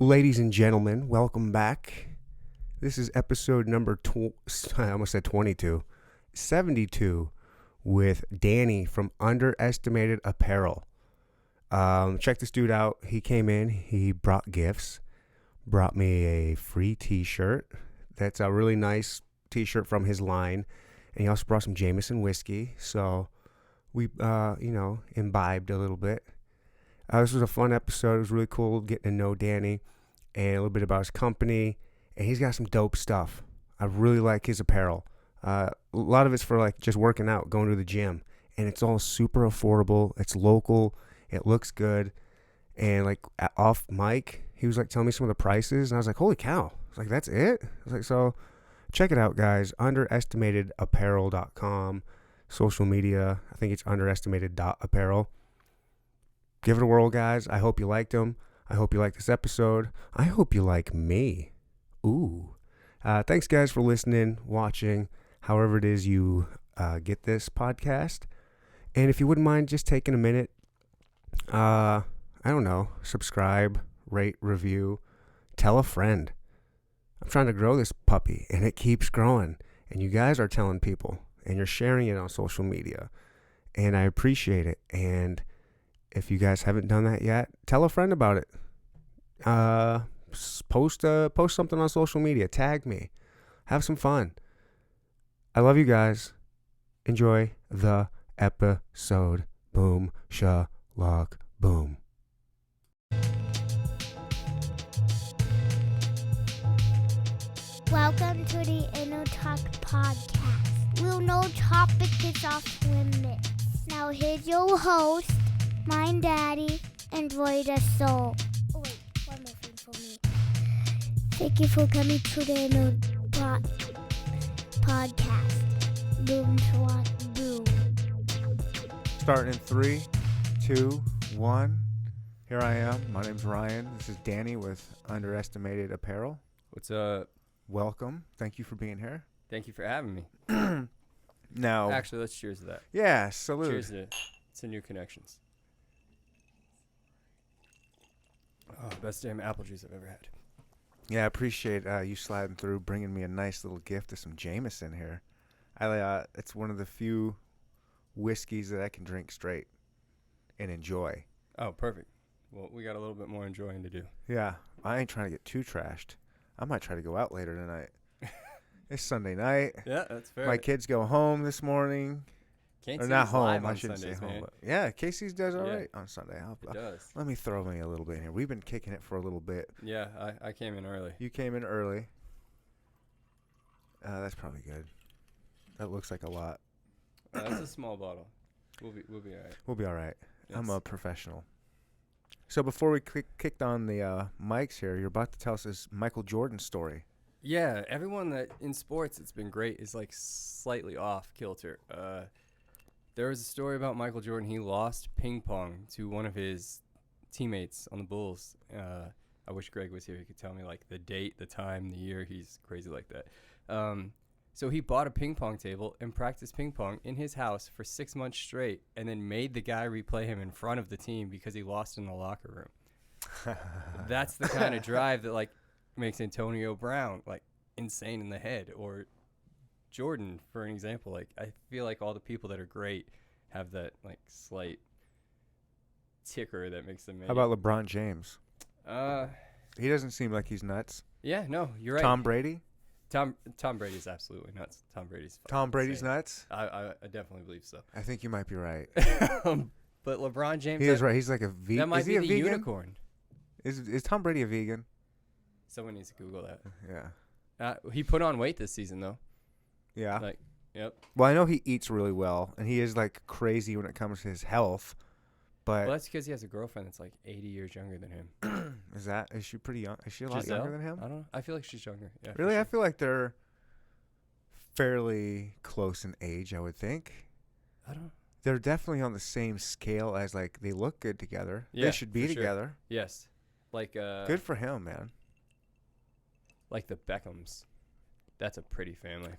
Ladies and gentlemen, welcome back. This is episode number I almost said 22, 72 with Danny from Underestimated Apparel. Check this dude out. He came in, he brought gifts, brought me a free t-shirt. That's a really nice t-shirt from his line. And he also brought some Jameson whiskey. So we, imbibed a little bit. This was a fun episode. It was really cool getting to know Danny and a little bit about his company. And he's got some dope stuff. I really like his apparel. A lot of it's for like just working out, going to the gym. And it's all super affordable. It's local. It looks good. And like off mic, he was like telling me some of the prices. And I was like, holy cow. I was like, that's it? I was like, so check it out, guys. Underestimatedapparel.com. Social media. I think it's underestimated.apparel. Give it a whirl, guys. I hope you liked them. I hope you like this episode. I hope you like me. Ooh. Thanks, guys, for listening, watching, however it is you get this podcast. And if you wouldn't mind just taking a minute, subscribe, rate, review, tell a friend. I'm trying to grow this puppy, and it keeps growing. And you guys are telling people, and you're sharing it on social media. And I appreciate it. And if you guys haven't done that yet, tell a friend about it. Post something on social media. Tag me. Have some fun. I love you guys. Enjoy the episode. Boom, shalak, boom. Welcome to the Inner Talk Podcast. We'll no topic is off limits. Now here's your host, my daddy, Enjoy the Soul. Oh wait, one more thing for me. Thank you for coming to the Inner Talk Podcast. Boom, swat, boom. Starting in 3, 2, 1. Here I am. My name's Ryan. This is Danny with Underestimated Apparel. What's up? Welcome. Thank you for being here. Thank you for having me. Now, Actually, let's cheers to that. yeah, salute. Cheers to new connections. Oh, best damn apple juice I've ever had. Yeah, I appreciate you sliding through, bringing me a nice little gift of some Jameson here. It's one of the few whiskeys that I can drink straight and enjoy. Oh, perfect. Well, we got a little bit more enjoying to do. Yeah, I ain't trying to get too trashed. I might try to go out later tonight. It's Sunday night. Yeah, that's fair. My kids go home this morning. Can't Or see not us home. live I on shouldn't Sundays, say home. man. But yeah, Casey's does all Yeah. right on Sunday. It does. Let me throw me a little bit here. We've been kicking it for a little bit. Yeah, I came in early. You came in early. That's probably good. That looks like a lot. That's a small bottle. We'll be all right. We'll be all right. I'm Yes. a professional. So before we kicked on the mics here, you're about to tell us this Michael Jordan story. Yeah, everyone that in sports it's been great is like slightly off kilter. There was a story about Michael Jordan. He lost ping pong to one of his teammates on the Bulls. I wish Greg was here. He could tell me like the date, the time, the year. He's crazy like that. So he bought a ping pong table and practiced ping pong in his house for 6 months straight, and then made the guy replay him in front of the team because he lost in the locker room. That's the kind of drive that like makes Antonio Brown like insane in the head, or Jordan, for an example. Like I feel like all the people that are great have that like slight ticker that makes them. How about LeBron James? He He doesn't seem like he's nuts. Yeah, no, you're right. Tom Brady? Tom Brady is absolutely nuts. Tom Brady's Brady's insane. nuts? I definitely believe so. I think you might be right. But LeBron James, He is right. He's like a vegan. That might Is be he a the vegan? unicorn. Is Tom Brady a vegan? Someone needs to Google that. Yeah. He put on weight this season though. Yeah. Like, yep. Well, I know he eats really well, and he is like crazy when it comes to his health. But Well, that's because he has a girlfriend that's like 80 years younger than him. is she pretty young? Is she a lot Giselle? younger than him? I don't know. I feel like she's younger. Yeah, for Really? I sure. feel like they're fairly close in age, I would think. I don't know. They're definitely on the same scale as, like, they look good together. Yeah, they should be for sure. together. Yes. Like Good for him, man. like the Beckhams. That's a pretty family.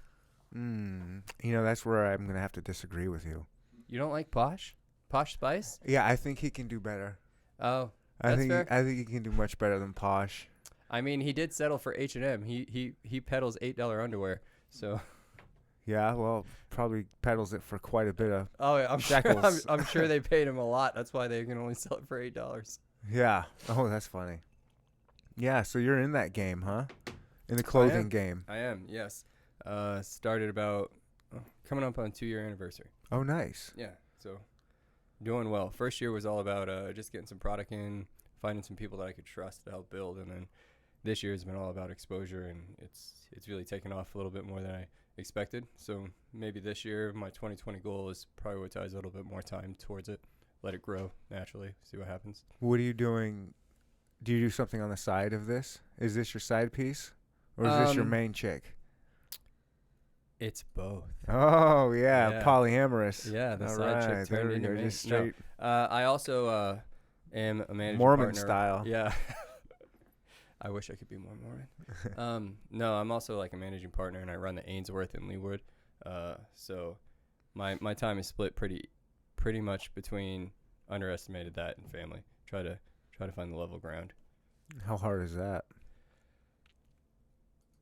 That's where I'm going to have to disagree with you. You don't like Posh? Posh Spice? Yeah, I think he can do better. Oh, I that's fair. think he can do much better than Posh. I mean, he did settle for H&M. He peddles $8 underwear. So. Yeah, well, probably peddles it for quite a bit of Oh, yeah, shekels. I'm sure they paid him a lot. That's why they can only sell it for $8. Yeah. Oh, that's funny. Yeah, so you're in that game, huh? In the clothing game. I am, yes. Started about coming up on 2-year anniversary. Oh, nice. Yeah, so doing well. First year was all about just getting some product in, finding some people that I could trust to help build, and then this year has been all about exposure, and it's really taken off a little bit more than I expected. So maybe this year my 2020 goal is prioritize a little bit more time towards it, let it grow naturally, see what happens. What are you doing? Do you do something on the side of this? Is this your side piece, or is this your main chick? It's both. Oh yeah, polyamorous. Yeah, the all side right, chick turned into me. Just straight I also am a managing Mormon partner. style. Yeah. I wish I could be more Mormon. No, I'm also like a managing partner, and I run the Ainsworth in Leawood. So my time is split pretty much between underestimated that and family. Try to find the level ground. How hard is that?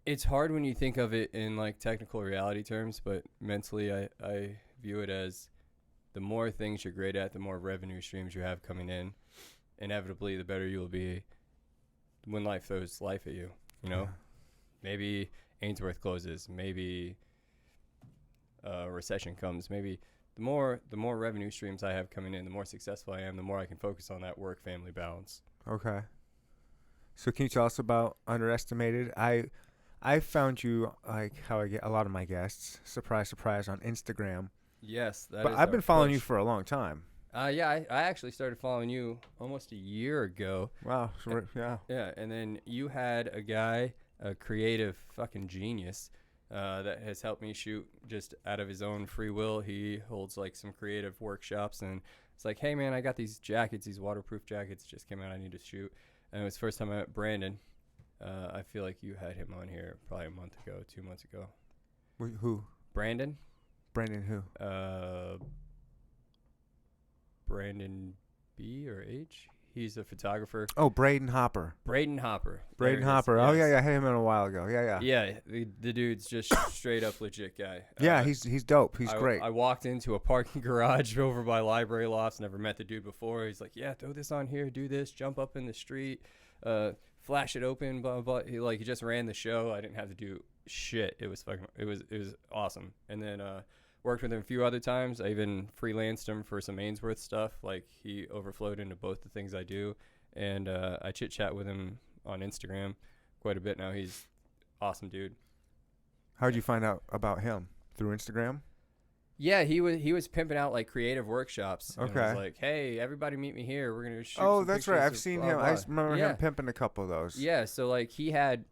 It's hard when you think of it in like technical reality terms, but mentally I view it as the more things you're great at, the more revenue streams you have coming in. Inevitably, the better you will be when life throws life at you, you know? Yeah. Maybe Ainsworth closes, maybe a recession comes, maybe the more revenue streams I have coming in, the more successful I am, the more I can focus on that work-family balance. Okay. So can you tell us about Underestimated? I found you, like how I get a lot of my guests, surprise, surprise, on Instagram. Yes. But I've been following you for a long time. Yeah, I actually started following you almost a year ago. Wow. Yeah. Yeah, and then you had a guy, a creative fucking genius, that has helped me shoot just out of his own free will. He holds like some creative workshops, and it's like, hey man, I got these jackets, these waterproof jackets just came out, I need to shoot. And it was the first time I met Brandon. I feel like you had him on here probably a month ago, 2 months ago. Who? Brandon? Brandon who? Brandon B or H? He's a photographer. Oh, Braden Hopper. Braden Hopper. Braden Hopper. Oh, yeah, I had him in a while ago. Yeah. Yeah, the dude's just straight up legit guy. Yeah, he's dope. He's great. I walked into a parking garage over by library lofts, never met the dude before. He's like, yeah, throw this on here, do this, jump up in the street, flash it open, blah, blah, blah. He just ran the show. I didn't have to do shit. It was awesome. And then worked with him a few other times. I even freelanced him for some Ainsworth stuff. Like, he overflowed into both the things I do. And I chit-chat with him on Instagram quite a bit now. He's awesome dude. How'd you find out about him? Through Instagram? Yeah, he was pimping out like creative workshops. And Okay. was like, hey, everybody meet me here. We're gonna shoot. Oh, some that's right. pictures I've of seen blah, him. blah. I remember Yeah. him pimping a couple of those. Yeah, so like he had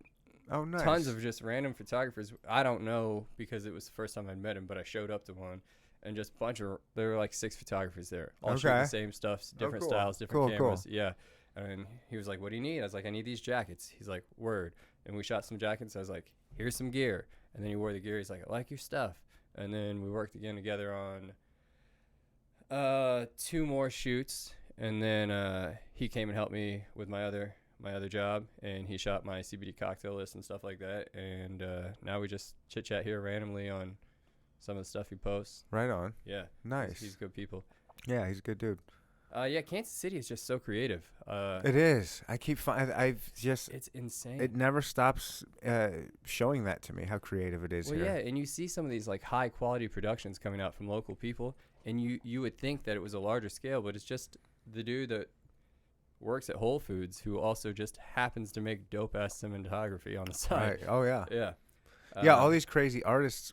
Oh, nice. tons of just random photographers. I don't know because it was the first time I'd met him, but I showed up to one and just there were like 6 photographers there, all shooting Okay. the same stuff, different cool. styles, different Cool. cameras. Yeah, and he was like, "What do you need?" I was like, "I need these jackets." He's like, "Word," and we shot some jackets. I was like, "Here's some gear," and then he wore the gear. He's like, "I like your stuff," and then we worked again together on 2 more shoots, and then he came and helped me with my other job, and he shot my CBD cocktail list and stuff like that, and now we just chit chat here randomly on some of the stuff he posts. Right on. Yeah, Nice. he's good people. Yeah, he's a good dude. Yeah, Kansas City is just so creative. It is. I keep I've just It's insane. it never stops showing that to me how creative it is Well, here. yeah, and you see some of these like high quality productions coming out from local people, and you would think that it was a larger scale, but it's just the dude that works at Whole Foods who also just happens to make dope ass cinematography on the side. Right. Oh yeah. Yeah. Yeah, all these crazy artists.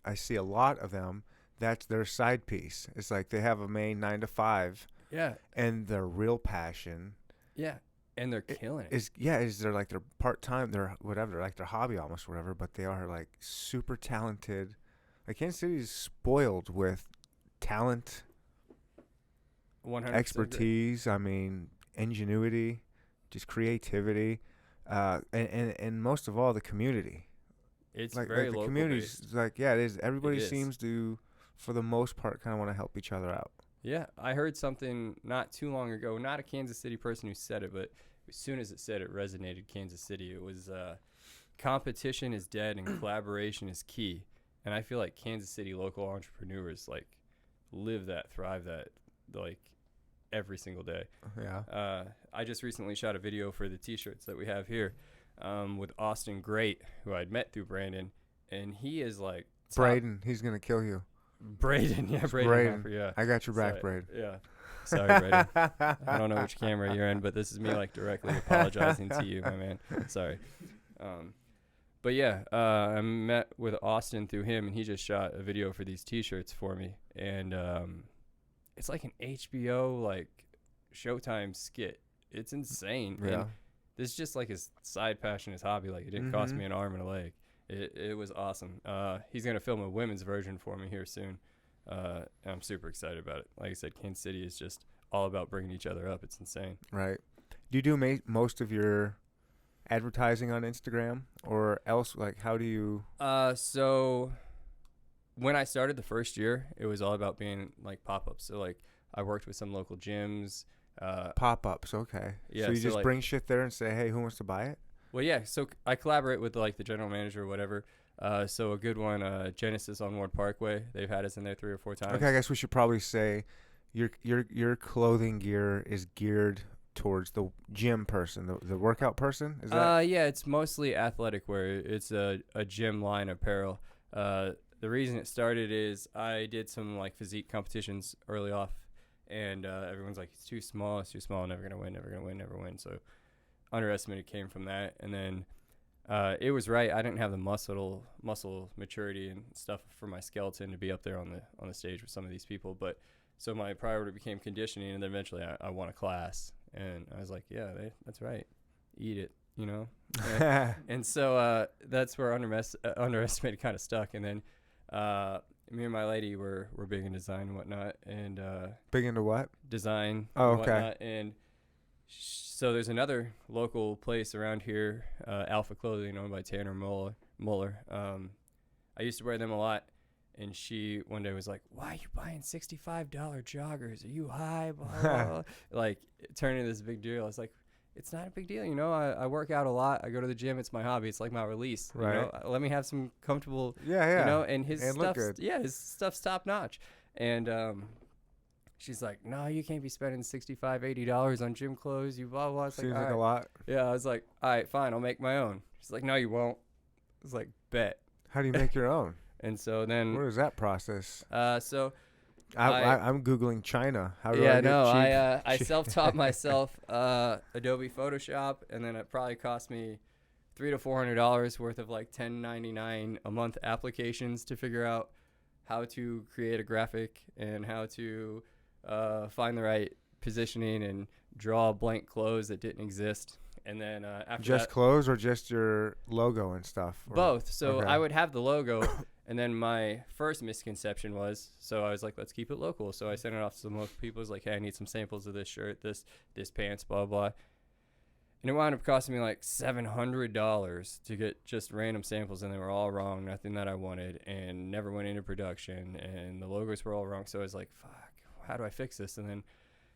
I see a lot of them. That's their side piece. It's like they have a main 9 to 5, Yeah. and their real passion Yeah. And they're killing it. is they're like their part time, their whatever, they're like their hobby almost, whatever. But they are like super talented. Like Kansas City is spoiled with talent, 100% expertise. I mean, ingenuity, just creativity, and most of all, the community. It's Like very the local community's based. like, yeah, it is. Everybody It is. seems to, for the most part, kind of want to help each other out. Yeah, I heard something not too long ago, not a Kansas City person who said it, but as soon as it said it resonated Kansas City. It was competition is dead and collaboration is key. And I feel like Kansas City local entrepreneurs like live that, thrive that, like every single day. Yeah. I just recently shot a video for the T-shirts that we have here with Austin Great, who I'd met through Brandon, and he is like Braden, he's gonna kill you. Braden, yeah, Braden. Hopper, yeah. I got your back, Sorry, Braden. yeah. Sorry, Braden. I don't know which camera you're in, but this is me like directly apologizing to you, my man. Sorry. But yeah, I met with Austin through him, and he just shot a video for these T-shirts for me, and it's like an HBO like Showtime skit. It's insane. Yeah. And this is just like his side passion, his hobby. Like it didn't cost me an arm and a leg. It was awesome. He's gonna film a women's version for me here soon. And I'm super excited about it. Like I said, Kansas City is just all about bringing each other up. It's insane. Right. Do you do most of your advertising on Instagram or else? Like, how do you? So when I started the first year, it was all about being like pop-ups. So like I worked with some local gyms. Pop-ups, okay. Yeah, so you so just like, bring shit there and say, hey, who wants to buy it? Well, yeah. So I collaborate with like the general manager or whatever. So a good one, Genesis on Ward Parkway. They've had us in there 3 or 4 times. Okay, I guess we should probably say your clothing gear is geared towards the gym person, the workout person. Is that? Yeah, it's mostly athletic wear. It's a gym line apparel. The reason it started is I did some like physique competitions early off, and everyone's like, it's too small, never gonna win. So underestimated came from that, and then it was right. I didn't have the muscle maturity and stuff for my skeleton to be up there on the stage with some of these people. But so my priority became conditioning, and then eventually I won a class, and I was like, yeah, that's right, eat it, you know. And so that's where underestimated kind of stuck. And then me and my lady were big in design and whatnot, and Big into what? design. Oh, and okay. whatnot, and so there's another local place around here, Alpha Clothing, owned by Tanner Muller. I used to wear them a lot, and she one day was like, why are you buying $65 joggers? Are you high? Blah, blah, blah. Like, turning this big deal. I was like, it's not a big deal, you know. I work out a lot. I go to the gym. It's my hobby. It's like my release. Right. You know? Let me have some comfortable, Yeah. you know, and his And look stuff's, good. yeah, his stuff's top notch. And she's like, no, you can't be spending $65, $80 on gym clothes. You blah, blah. I was Seems like, like all a right. lot. Yeah, I was like, all right, fine, I'll make my own. She's like, no, you won't. I was like, bet. How do you make your own? And so then, What is that process? so I'm Googling China. How do I yeah, get no, cheap? I self-taught myself Adobe Photoshop, and then it probably cost me $300 to $400 worth of like $10.99 a month applications to figure out how to create a graphic and how to find the right positioning and draw blank clothes that didn't exist. And then after Just that, clothes or just your logo and stuff? Or- both. So okay. I would have the logo, and then my first misconception was, so I was like, let's keep it local. So I sent it off to some local people. I was like, hey, I need some samples of this shirt, this pants, blah, blah. And it wound up costing me like $700 to get just random samples, and they were all wrong, nothing that I wanted, and never went into production, and the logos were all wrong. So I was like, fuck, how do I fix this? And then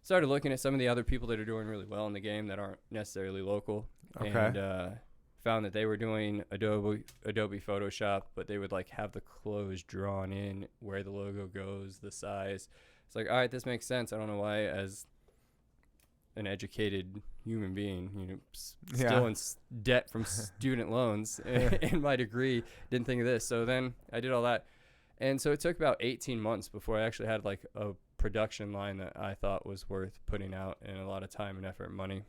started looking at some of the other people that are doing really well in the game that aren't necessarily local. Okay. And found that they were doing Adobe Photoshop, but they would like have the clothes drawn in where the logo goes, the size. It's like, all right, this makes sense. I don't know why, as an educated human being, you know, still in debt from student loans and my degree, didn't think of this. So then I did all that. And so it took about 18 months before I actually had like a production line that I thought was worth putting out, and a lot of time and effort and money.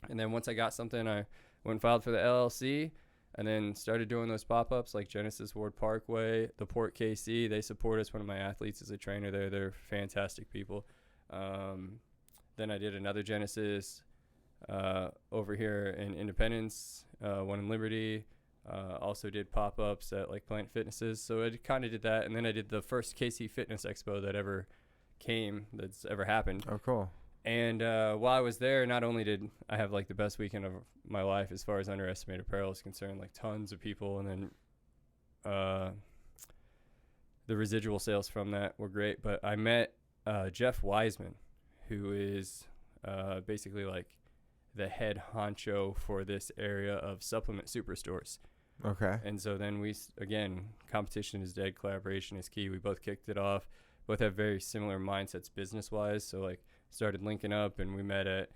And then once I got something, I went and filed for the LLC, and then started doing those pop-ups like Genesis Ward Parkway, the Port KC. They support us. One of my athletes is a trainer there. They're fantastic people. Then I did another Genesis over here in Independence, one in Liberty. Also did pop-ups at like Planet Fitnesses. So I kind of did that. And then I did the first KC Fitness Expo that's ever happened. Oh, cool. And while I was there, not only did I have like the best weekend of my life as far as underestimated apparel is concerned, like tons of people, and then the residual sales from that were great. But I met Jeff Wiseman, who is basically like the head honcho for this area of supplement superstores. Okay. And so then again, competition is dead, collaboration is key. We both kicked it off, both have very similar mindsets business-wise. So like started linking up, and we met at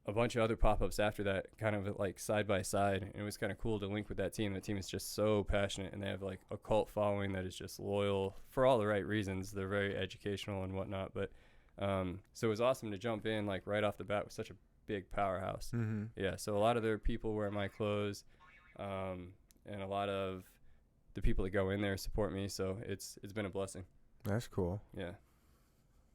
a bunch of other pop-ups after that, kind of like side by side. And it was kind of cool to link with that team. The team is just so passionate, and they have like a cult following that is just loyal for all the right reasons. They're very educational and whatnot. But so it was awesome to jump in like right off the bat with such a big powerhouse. Mm-hmm. Yeah. So a lot of their people wear my clothes, and a lot of the people that go in there support me. So it's been a blessing. That's cool. Yeah.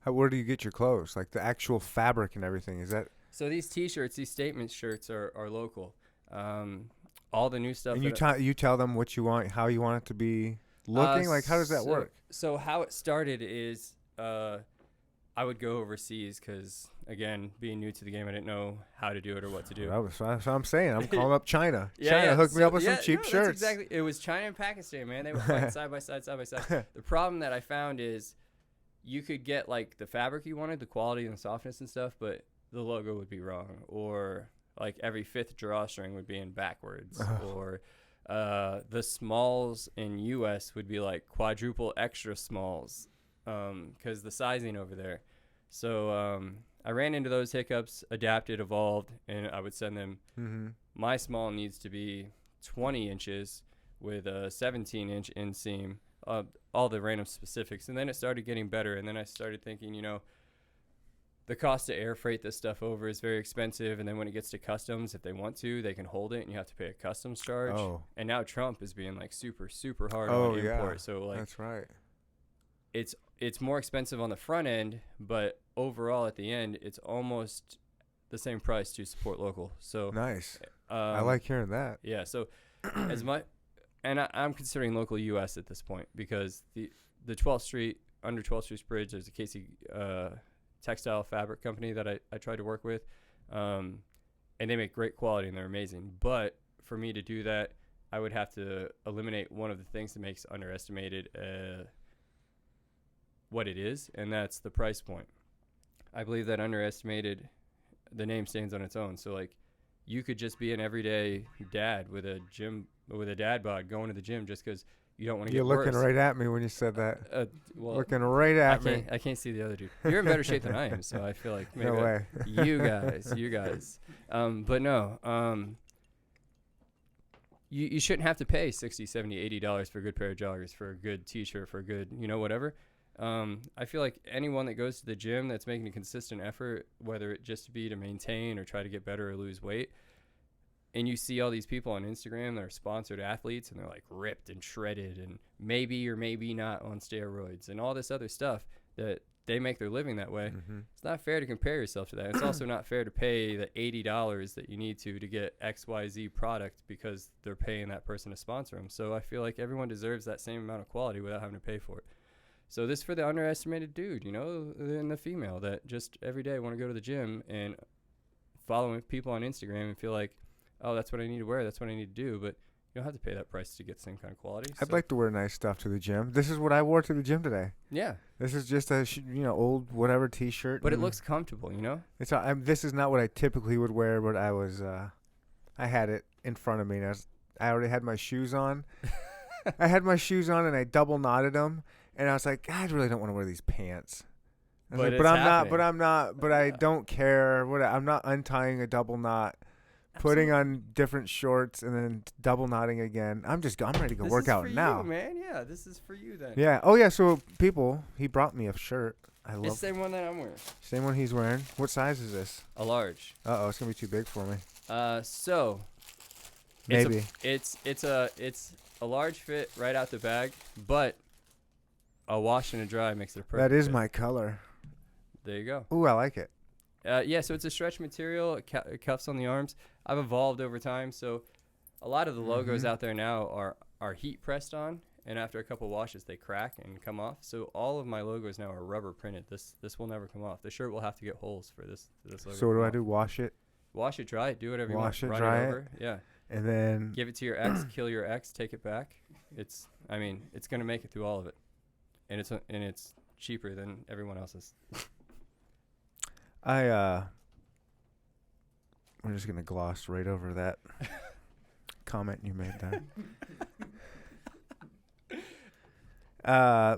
Where do you get your clothes? Like the actual fabric and everything? Is that? So these T-shirts, these statement shirts are local. All the new stuff. And you tell them what you want, how you want it to be looking. Like how does that work? So how it started is I would go overseas because, again, being new to the game, I didn't know how to do it or what to do. That's what I'm saying. I'm calling up China. Yeah, China hooked me up with some cheap shirts. Exactly. It was China and Pakistan, man. They were fighting side by side. The problem that I found is you could get like the fabric you wanted, the quality and the softness and stuff, but the logo would be wrong, or like every fifth drawstring would be in backwards, or the smalls in US would be like quadruple extra smalls because the sizing over there. So I ran into those hiccups, adapted, evolved, and I would send them. Mm-hmm. My small needs to be 20 inches with a 17-inch inseam, all the random specifics. And then it started getting better, and then I started thinking, the cost to air freight this stuff over is very expensive, and then when it gets to customs, if they want to, they can hold it, and you have to pay a customs charge. Oh. And now Trump is being like super, super hard on import. Yeah. So like that's right. It's more expensive on the front end, but overall at the end, it's almost the same price to support local. So Nice. I like hearing that. Yeah. So as much, and I'm considering local U.S. at this point because the 12th Street under 12th Street Bridge, there's a Casey textile fabric company that I tried to work with, and they make great quality and they're amazing. But for me to do that, I would have to eliminate one of the things that makes Underestimated what it is, and that's the price point. I believe that Underestimated, the name stands on its own. So like, you could just be an everyday dad with a dad bod going to the gym just because you don't want to get worse. You're looking right at me when you said that. Well, looking right at me. I can't see the other dude. You're in better shape than I am, so I feel like maybe No way. you guys. But no, you shouldn't have to pay $60, $70, $80 for a good pair of joggers, for a good t-shirt, for a good, whatever. I feel like anyone that goes to the gym that's making a consistent effort, whether it just be to maintain or try to get better or lose weight, and you see all these people on Instagram that are sponsored athletes and they're like ripped and shredded and maybe or maybe not on steroids and all this other stuff that they make their living that way. Mm-hmm. It's not fair to compare yourself to that. It's also not fair to pay the $80 that you need to get XYZ product because they're paying that person to sponsor them. So I feel like everyone deserves that same amount of quality without having to pay for it. So this is for the underestimated dude, and the female that just every day want to go to the gym and follow people on Instagram and feel like, oh, that's what I need to wear, that's what I need to do, but you don't have to pay that price to get the same kind of quality. I'd like to wear nice stuff to the gym. This is what I wore to the gym today. Yeah. This is just a old whatever T-shirt. But it looks comfortable, It's this is not what I typically would wear, but I was I had it in front of me, and I already had my shoes on. I had my shoes on, and I double knotted them, and I was like, I really don't want to wear these pants. But I don't care. I'm not untying a double knot. Putting on different shorts and then double knotting again. I'm ready to go work out now. This is for you, man. Yeah, this is for you then. Yeah. Oh, yeah. So, he brought me a shirt. It's the same one that I'm wearing. Same one he's wearing. What size is this? A large. Uh-oh, it's going to be too big for me. So. Maybe. It's a large fit right out the bag, but a wash and a dry makes it a perfect That is fit. my color. There you go. Ooh, I like it. Yeah, so it's a stretch material, cuffs on the arms. I've evolved over time, so a lot of the logos out there now are heat pressed on, and after a couple washes, they crack and come off. So all of my logos now are rubber printed. This will never come off. The shirt will have to get holes for this logo. So what do I do? Wash it? Wash it, dry it, do whatever you want. Wash it, Run dry it over. Yeah. And then Give it to your ex, kill your ex, take it back. It's gonna make it through all of it, and it's cheaper than everyone else's. We're just gonna gloss right over that comment you made there.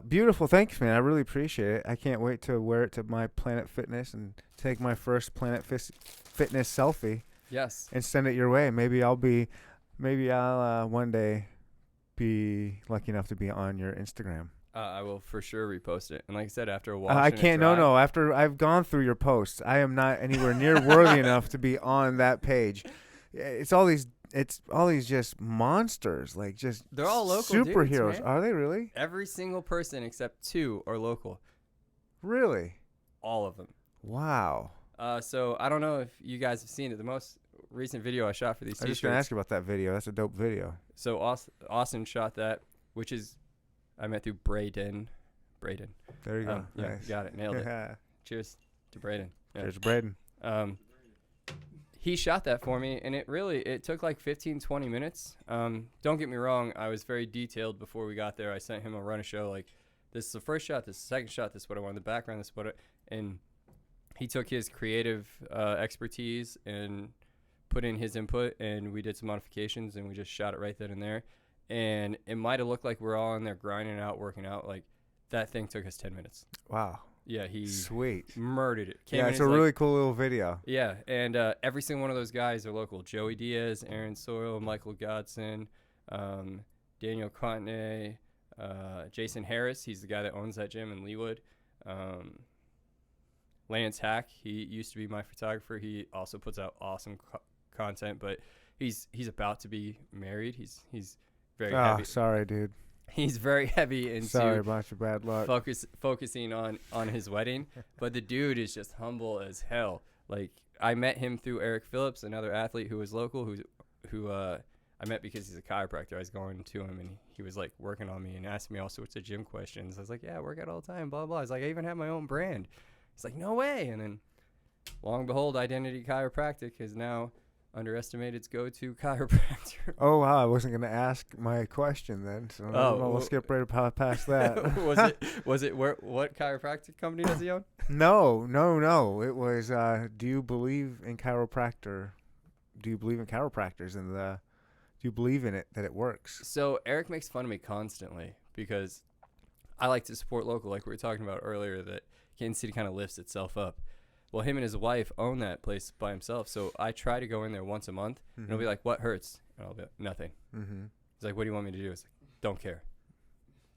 Beautiful. Thanks, man. I really appreciate it. I can't wait to wear it to my Planet Fitness and take my first Planet Fitness selfie Yes. and send it your way. Maybe I'll one day be lucky enough to be on your Instagram. I will for sure repost it. And like I said, after a wash, I can't. No. After I've gone through your posts, I am not anywhere near worthy enough to be on that page. It's all these just monsters, like just they're all local superheroes. dudes, man. Are they really? Every single person except 2 are local. Really? All of them. Wow. So I don't know if you guys have seen it. The most recent video I shot for these I was t-shirts. just gonna ask you about that video. That's a dope video. So Austin shot that, which is I met through Braden. There you go. Yeah, Nice. got it. Nailed it. Cheers to Braden. Yeah. Cheers, Braden. He shot that for me, and it took like 15, 20 minutes. Don't get me wrong. I was very detailed before we got there. I sent him a run of show. Like, this is the first shot, this is the second shot, this is what I want, the background, this is what and he took his creative expertise and put in his input, and we did some modifications, and we just shot it right then and there. And it might have looked like we're all in there grinding out, working out. Like, that thing took us 10 minutes. Wow. Yeah, he Sweet. murdered it. Yeah, it's a really cool little video. Yeah, and every single one of those guys are local. Joey Diaz, Aaron Soyle, Michael Godson, Daniel Contenay, Jason Harris. He's the guy that owns that gym in Leawood. Lance Hack, he used to be my photographer. He also puts out awesome content, but he's about to be married. He's very heavy. Sorry, dude. He's very heavy into Sorry about your bad luck. focusing on his wedding, but the dude is just humble as hell. Like, I met him through Eric Phillips, another athlete who was local, who I met because he's a chiropractor. I was going to him, and he was like working on me and asking me all sorts of gym questions. I was like, yeah, I work out all the time, blah blah. He's like, I even have my own brand. He's like, no way. And then, long and behold, Identity Chiropractic is now Underestimated's go-to chiropractor. Oh wow, I wasn't gonna ask my question then, so we'll skip right past that. was it what chiropractic company does he own? No. It was. Do you believe in chiropractor? Do you believe in chiropractors and do you believe in it that it works? So Eric makes fun of me constantly because I like to support local, like we were talking about earlier, that Kansas City kind of lifts itself up. Well, him and his wife own that place by himself, so I try to go in there once a month, and he'll be like, what hurts? And I'll be like, nothing. He's like, what do you want me to do? It's like, don't care.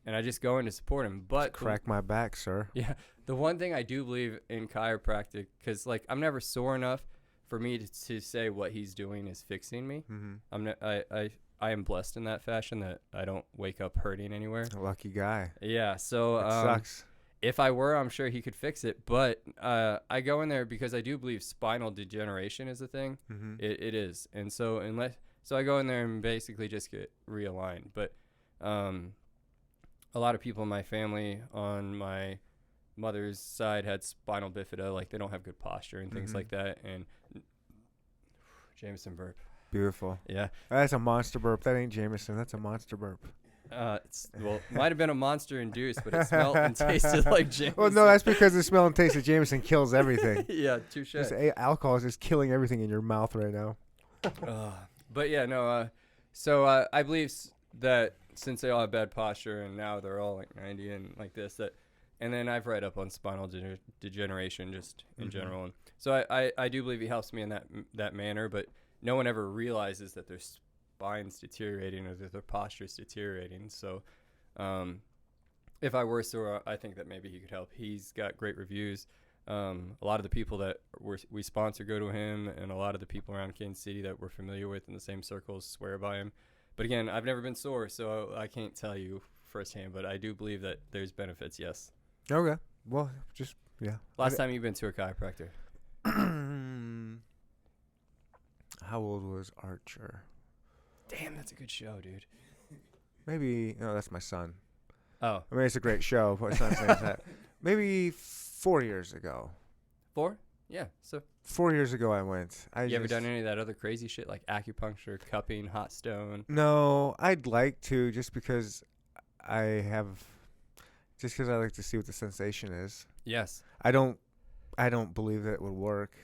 And I just go in to support him. But crack my back, sir. Yeah. The one thing I do believe in chiropractic, because, like, I'm never sore enough for me to say what he's doing is fixing me. I am blessed in that fashion that I don't wake up hurting anywhere. A lucky guy. Yeah, so it sucks. If I were, I'm sure he could fix it. But I go in there because I do believe spinal degeneration is a thing. It is. And so I go in there and basically just get realigned. But a lot of people in my family on my mother's side had spinal bifida. Like, they don't have good posture and things like that. And Jameson burp. Beautiful. Yeah. That's a monster burp. That ain't Jameson. That's a monster burp. Might have been a monster induced, but it smelled and tasted like Jameson. Well, no, that's because the smell and taste of Jameson kills everything. Yeah, touche. Alcohol is just killing everything in your mouth right now. But yeah, no. So I believe that since they all have bad posture and now they're all like 90 and like this, and then I've read up on spinal degeneration just in general, and so I do believe he helps me in that manner. But no one ever realizes that there's spine's deteriorating or that their posture's deteriorating. So if I were sore, I think that maybe he could help. He's got great reviews. A lot of the people that we sponsor go to him, and a lot of the people around Kansas City that we're familiar with in the same circles swear by him. But again, I've never been sore, so I can't tell you firsthand, but I do believe that there's benefits, yes. Okay. Well, just, yeah. Last time you've been to a chiropractor? How old was Archer? Damn, that's a good show, dude. Maybe, no, that's my son. Oh. I mean, it's a great show, but it's not saying that. Maybe 4 years ago. 4? Yeah. So 4 years ago I went. You ever done any of that other crazy shit like acupuncture, cupping, hot stone? No, I'd like to just because I like to see what the sensation is. Yes. I don't believe that it would work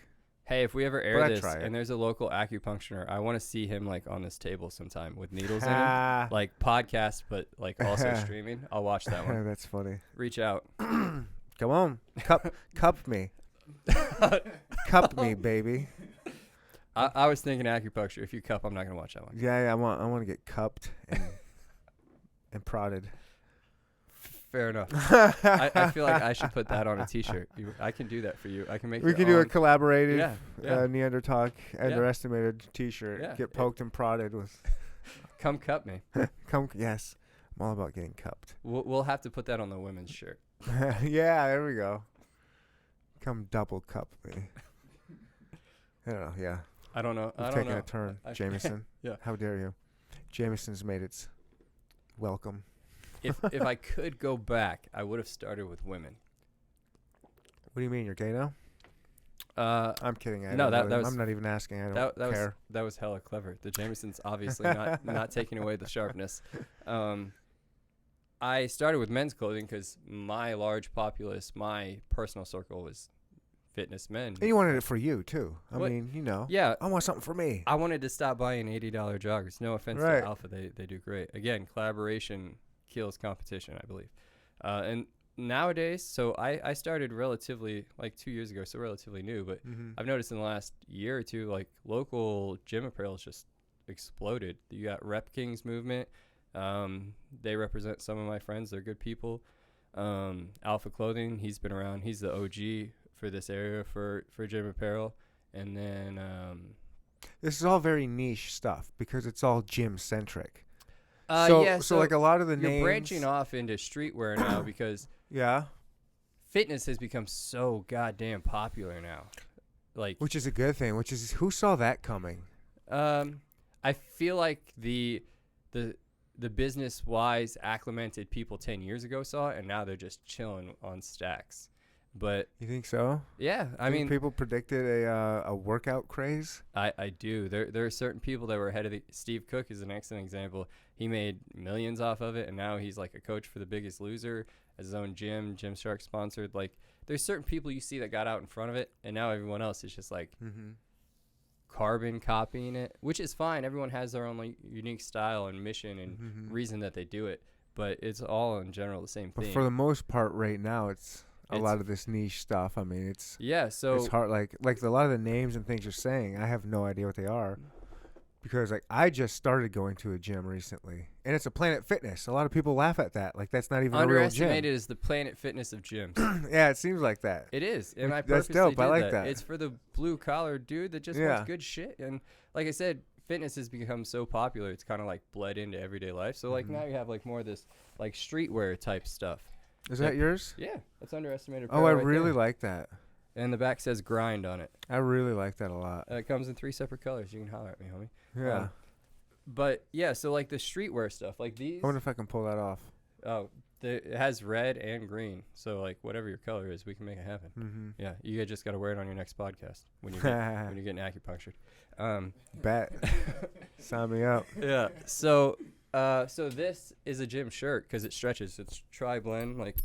Hey, if we ever air But I'd this try it. and there's a local acupuncturist, I want to see him like on this table sometime with needles in him, Ah. like podcast, but like also streaming. I'll watch that one. That's funny. Reach out. Come on, cup me, cup me, baby. I was thinking acupuncture. If you cup, I'm not gonna watch that one. Yeah. I want to get cupped and prodded. Fair enough. I feel like I should put that on a T-shirt. I can do that for you. I can make. We your can do a own- collaborative Yeah. Neanderthal underestimated T-shirt. Yeah. Get poked and prodded with. Come cup me. Yes, I'm all about getting cupped. We'll have to put that on the women's shirt. Yeah, there we go. Come double cup me. I don't know. Yeah, I don't know. we've I don't taken know. a turn, I- Jameson. Yeah. How dare you? Jameson's made its welcome. If I could go back, I would have started with women. What do you mean? You're gay now? I'm kidding. No, that was- I'm not even asking. I don't care. That was hella clever. The Jameson's obviously not taking away the sharpness. I started with men's clothing because my large populace, my personal circle was fitness men. And you wanted it for you too. I What? mean, you know. Yeah, I want something for me. I wanted to stop buying $80 joggers. No offense Right. to Alpha, they do great. Again, collaboration kills competition, I believe. And nowadays, so I started relatively like 2 years ago, so relatively new. But I've noticed in the last year or two, like local gym apparel has just exploded. You got Rep Kings movement. They represent some of my friends. They're good people. Alpha Clothing, he's been around. He's the OG for this area for gym apparel. And then This is all very niche stuff because it's all gym centric. yeah, so like a lot of the you're names. branching off into streetwear now because Yeah, fitness has become so goddamn popular now. Like, which is a good thing. Which is who saw that coming? I feel like the business wise acclimated people 10 years ago saw it, and now they're just chilling on stacks. But You think so? yeah, I Think mean, people predicted a workout craze. I do. There are certain people that were ahead of the. Steve Cook is an excellent example. He made millions off of it, and now he's like a coach for The Biggest Loser, has his own gym, Gymshark sponsored. Like, there's certain people you see that got out in front of it, and now everyone else is just like carbon copying it, which is fine. Everyone has their own like unique style and mission and reason that they do it, but it's all in general the same But thing. for the most part, right now, it's a It's- lot of this niche stuff. I mean, it's so it's hard. Like a lot of the names and things you're saying, I have no idea what they are. Because like I just started going to a gym recently, and it's a Planet Fitness. A lot of people laugh at that. Like that's not even a real gym. underestimated is the Planet Fitness of gyms. Yeah, it seems like that. It is, and I That's purposely dope. I did like that. that. It's for the blue collar dude that just Yeah. wants good shit. And like I said, fitness has become so popular; it's kind of like bled into everyday life. So like now you have like more of this like streetwear type stuff. Is Yep. that yours? Yeah, that's underestimated. Oh, I apparel right really there. like that. And the back says grind on it. I really like that a lot. It comes in 3 separate colors. You can holler at me, homie. Yeah. But yeah, so like the streetwear stuff, like these. I wonder if I can pull that off. Oh, it has red and green. So like whatever your color is, we can make it happen. Mm-hmm. Yeah, you just got to wear it on your next podcast when you when you're getting acupunctured. Bet. Sign me up. Yeah. So this is a gym shirt because it stretches. It's tri-blend, like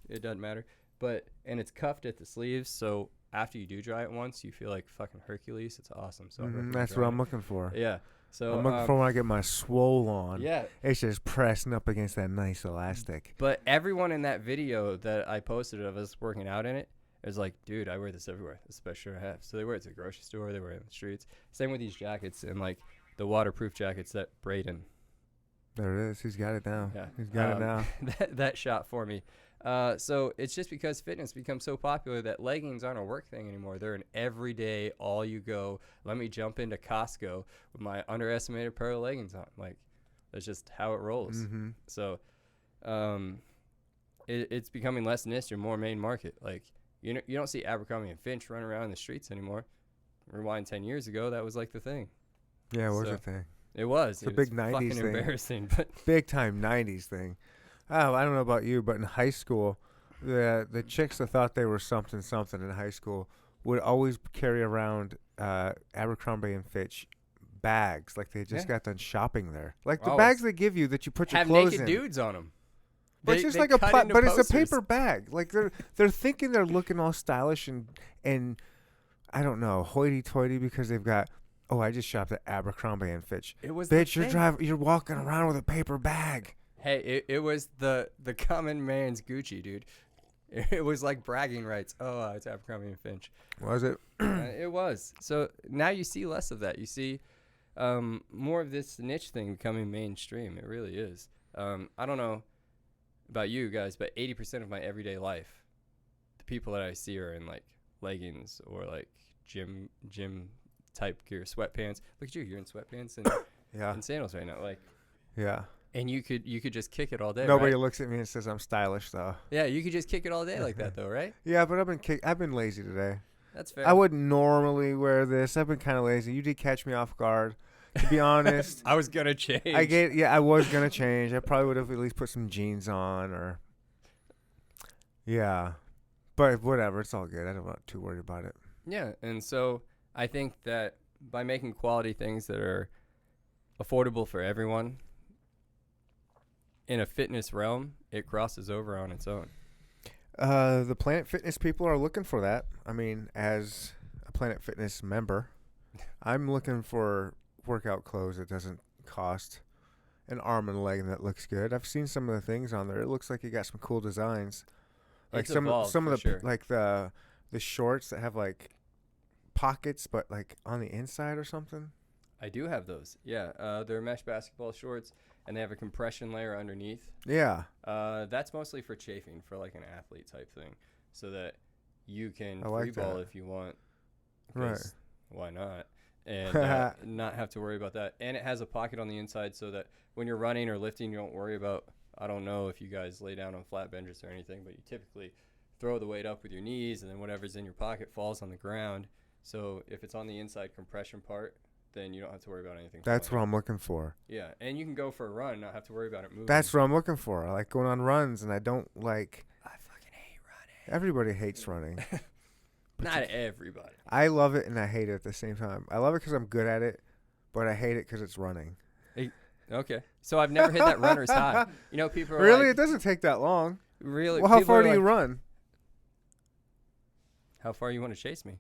it doesn't matter. And it's cuffed at the sleeves, so after you do dry it once, you feel like fucking Hercules. It's awesome. So I recommend That's what drying I'm it. looking for. Yeah. So I'm looking for when I get my swole on. Yeah. It's just pressing up against that nice elastic. But everyone in that video that I posted of us working out in it is like, dude, I wear this everywhere. This is the best shirt I have. So they wear it to the grocery store. They wear it in the streets. Same with these jackets and like the waterproof jackets that Braden. There it is. He's got it down. Yeah. He's got it now. that shot for me. So it's just because fitness becomes so popular that leggings aren't a work thing anymore. They're an everyday, all you go. Let me jump into Costco with my underestimated pair of leggings on. Like, that's just how it rolls. Mm-hmm. So, it's becoming less niche and more main market. Like, you don't see Abercrombie and Finch running around in the streets anymore. Rewind 10 years ago, that was like the thing. Yeah, it was So- a thing. It was. It's a It big was 90s fucking thing. embarrassing, but Big time 90s thing. Oh, I don't know about you, but in high school, the chicks that thought they were something in high school would always carry around Abercrombie and Fitch bags, like they just got done shopping there. Like the Oh, bags they give you that you put your have clothes naked in. dudes on them. But it's just like a but it's a paper bag. Like they're thinking they're looking all stylish and I don't know, hoity-toity because they've got, oh, I just shopped at Abercrombie and Fitch. It was Bitch, the thing. you're walking around with a paper bag. Hey, it was the common man's Gucci, dude. It was like bragging rights. Oh, it's Abercrombie and Finch. Was it? It was. So now you see less of that. You see more of this niche thing becoming mainstream. It really is. I don't know about you guys, but 80% of my everyday life, the people that I see are in like leggings or like gym type gear, sweatpants. Look at you, you're in sweatpants and, Yeah. and sandals right now. Like, Yeah. and you could just kick it all day. Nobody right? looks at me and says I'm stylish, though. Yeah, you could just kick it all day like that, though, right? Yeah, but I've been lazy today. That's fair. I wouldn't normally wear this. I've been kind of lazy. You did catch me off guard. To be honest, I was gonna change. I was gonna change. I probably would have at least put some jeans on, or yeah, but whatever. It's all good. I'm not too worried about it. Yeah, and so I think that by making quality things that are affordable for everyone in a fitness realm, it crosses over on its own. The Planet Fitness people are looking for that. I mean, as a Planet Fitness member, I'm looking for workout clothes that doesn't cost an arm and a leg and that looks good. I've seen some of the things on there. It looks like you got some cool designs. Like It's some evolved, of for the sure. like the shorts that have like pockets but like on the inside or something. I do have those. Yeah, they're mesh basketball shorts, and they have a compression layer underneath. Yeah. That's mostly for chafing, for like an athlete type thing, so that you can I like free ball that. if you want. Right. 'Cause why not? And not have to worry about that. And it has a pocket on the inside so that when you're running or lifting, you don't worry about, I don't know if you guys lay down on flat benches or anything, but you typically throw the weight up with your knees, and then whatever's in your pocket falls on the ground. So if it's on the inside compression part, then you don't have to worry about anything. That's falling what I'm looking for. Yeah, and you can go for a run and not have to worry about it moving. That's what I'm looking for. I like going on runs, and I don't like. I fucking hate running. Everybody hates running. Not everybody. I love it and I hate it at the same time. I love it because I'm good at it, but I hate it because it's running. Okay, so I've never hit that runner's high. You know, people are Really, like, it doesn't take that long. really. Well, how people far are do you like, run? How far you want to chase me?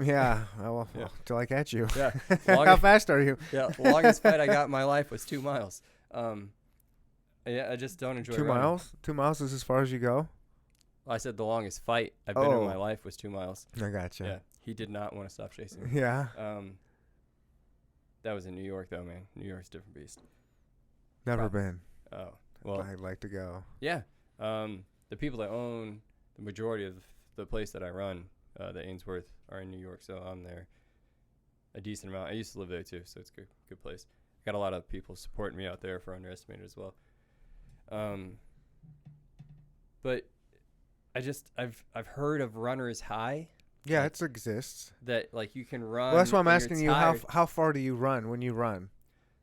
Yeah, well, Yeah. till I catch you. Yeah, How longest, fast are you? yeah. Longest fight I got in my life was 2 miles. Yeah, I just don't enjoy 2 running. miles? 2 miles is as far as you go? I said the longest fight I've been in Oh. my life was 2 miles. I gotcha. Yeah, he did not want to stop chasing me. Yeah. That was in New York though, man. New York's a different beast. Never Prob- been. Oh, well, I'd like to go. yeah. The people that own the majority of the place that I run, the Ainsworth, are in New York, so I'm there a decent amount. I used to live there too, so it's a good place. Got a lot of people supporting me out there for Underestimated as well. But I've heard of runners high, Yeah, Like- it exists. that like you can run. Well, that's why I'm when you're asking you. tired. How far do you run when you run?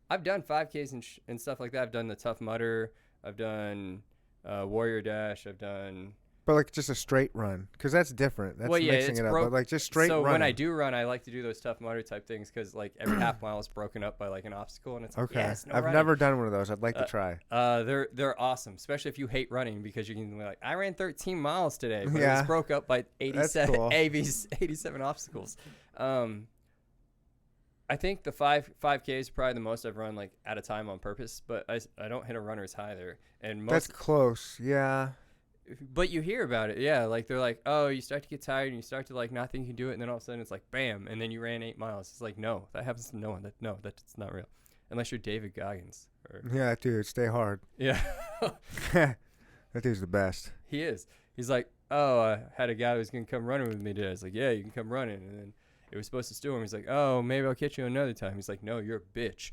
I've done 5Ks and stuff like that. I've done the Tough Mudder. I've done Warrior Dash. I've done. But like just a straight run, because that's different. That's Well, yeah, mixing it's it up. broke- But like just straight So running. when I do run, I like to do those Tough Mudder type things because like every half mile is broken up by like an obstacle, and it's like, Okay. yes, no I've running. never done one of those. I'd like to try. They're awesome, especially if you hate running because you can be like, I ran 13 miles today, but it Yeah. was broke up by 87 cool. 87 obstacles. I think the 5K is probably the most I've run like at a time on purpose, but I don't hit a runner's high there. And That's close. Yeah. but you hear about it, yeah. Like they're like, oh, you start to get tired and you start to like not think you can do it, and then all of a sudden it's like, bam, and then you ran 8 miles. It's like, no, that happens to no one. That's not real, unless you're David Goggins. Or, Yeah, dude, stay hard. yeah, That dude's the best. he is. He's like, oh, I had a guy who was gonna come running with me today. I was like, yeah, you can come running, and then it was supposed to storm. He's like, oh, maybe I'll catch you another time. He's like, no, you're a bitch.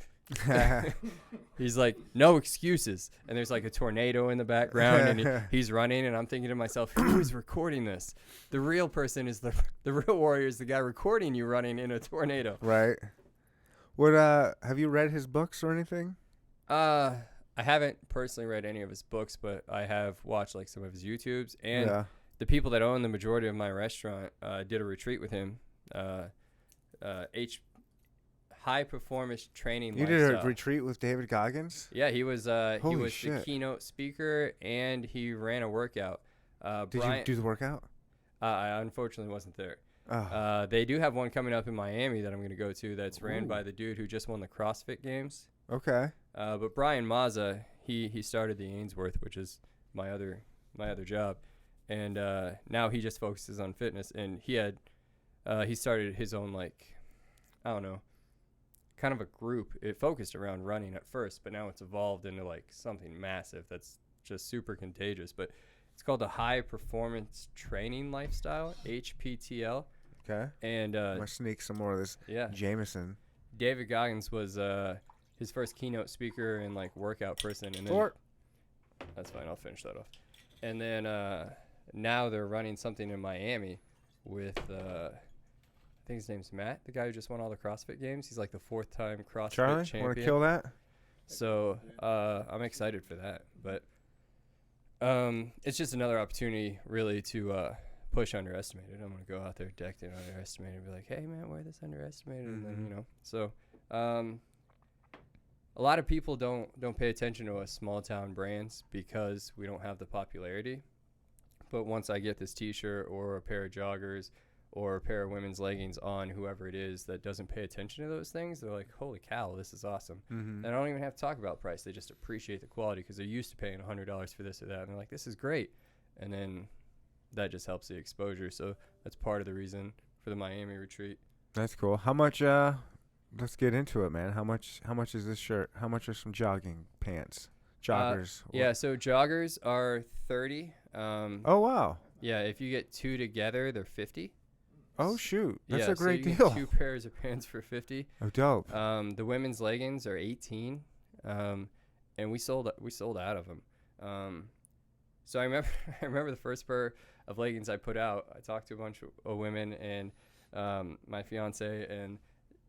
He's like, no excuses. And there's like a tornado in the background, and he's running, and I'm thinking to myself, who is recording this? The real person is the real warrior is the guy recording you running in a tornado. Right. What have you read his books or anything? I haven't personally read any of his books, but I have watched like some of his YouTubes, and Yeah. the people that own the majority of my restaurant did a retreat with him. High performance training. You did a lifestyle. retreat with David Goggins? Yeah, he was the Holy shit. keynote speaker, and he ran a workout. Did Brian, you do the workout? I unfortunately wasn't there. Oh. They do have one coming up in Miami that I'm going to go to that's ran Ooh. by the dude who just won the CrossFit Games. Okay. But Brian Mazza, he started the Ainsworth, which is my other job, and now he just focuses on fitness. And he started his own, like, I don't know, kind of a group. It focused around running at first, but now it's evolved into like something massive that's just super contagious. But it's called the High Performance Training Lifestyle, HPTL. Okay. And I'm gonna sneak some more of this Jameson. David Goggins was his first keynote speaker and like workout person. And then Fort. that's fine. I'll finish that off. And then now they're running something in Miami with I think his name's Matt, the guy who just won all the CrossFit Games. He's like the 4th-time CrossFit Charlie, champion. want to kill that? So I'm excited for that. But it's just another opportunity, really, to push underestimated. I'm going to go out there decked in underestimated and be like, hey, man, wear this underestimated. And then, you know. So a lot of people don't pay attention to us small-town brands because we don't have the popularity. But once I get this T-shirt or a pair of joggers or a pair of women's leggings on whoever it is that doesn't pay attention to those things, they're like, holy cow, this is awesome. Mm-hmm. And I don't even have to talk about price. They just appreciate the quality because they're used to paying $100 for this or that. And they're like, this is great. And then that just helps the exposure. So that's part of the reason for the Miami retreat. That's cool. How much? Let's get into it, man. How much is this shirt? How much are some jogging pants? Joggers. Yeah, so joggers are $30. Oh, wow. Yeah, if you get 2 together, they're $50. Oh, shoot. That's yeah, a great so you deal. Get 2 pairs of pants for $50. Oh, dope. The women's leggings are $18, and we sold out of them. So I remember the first pair of leggings I put out. I talked to a bunch of women and my fiance, and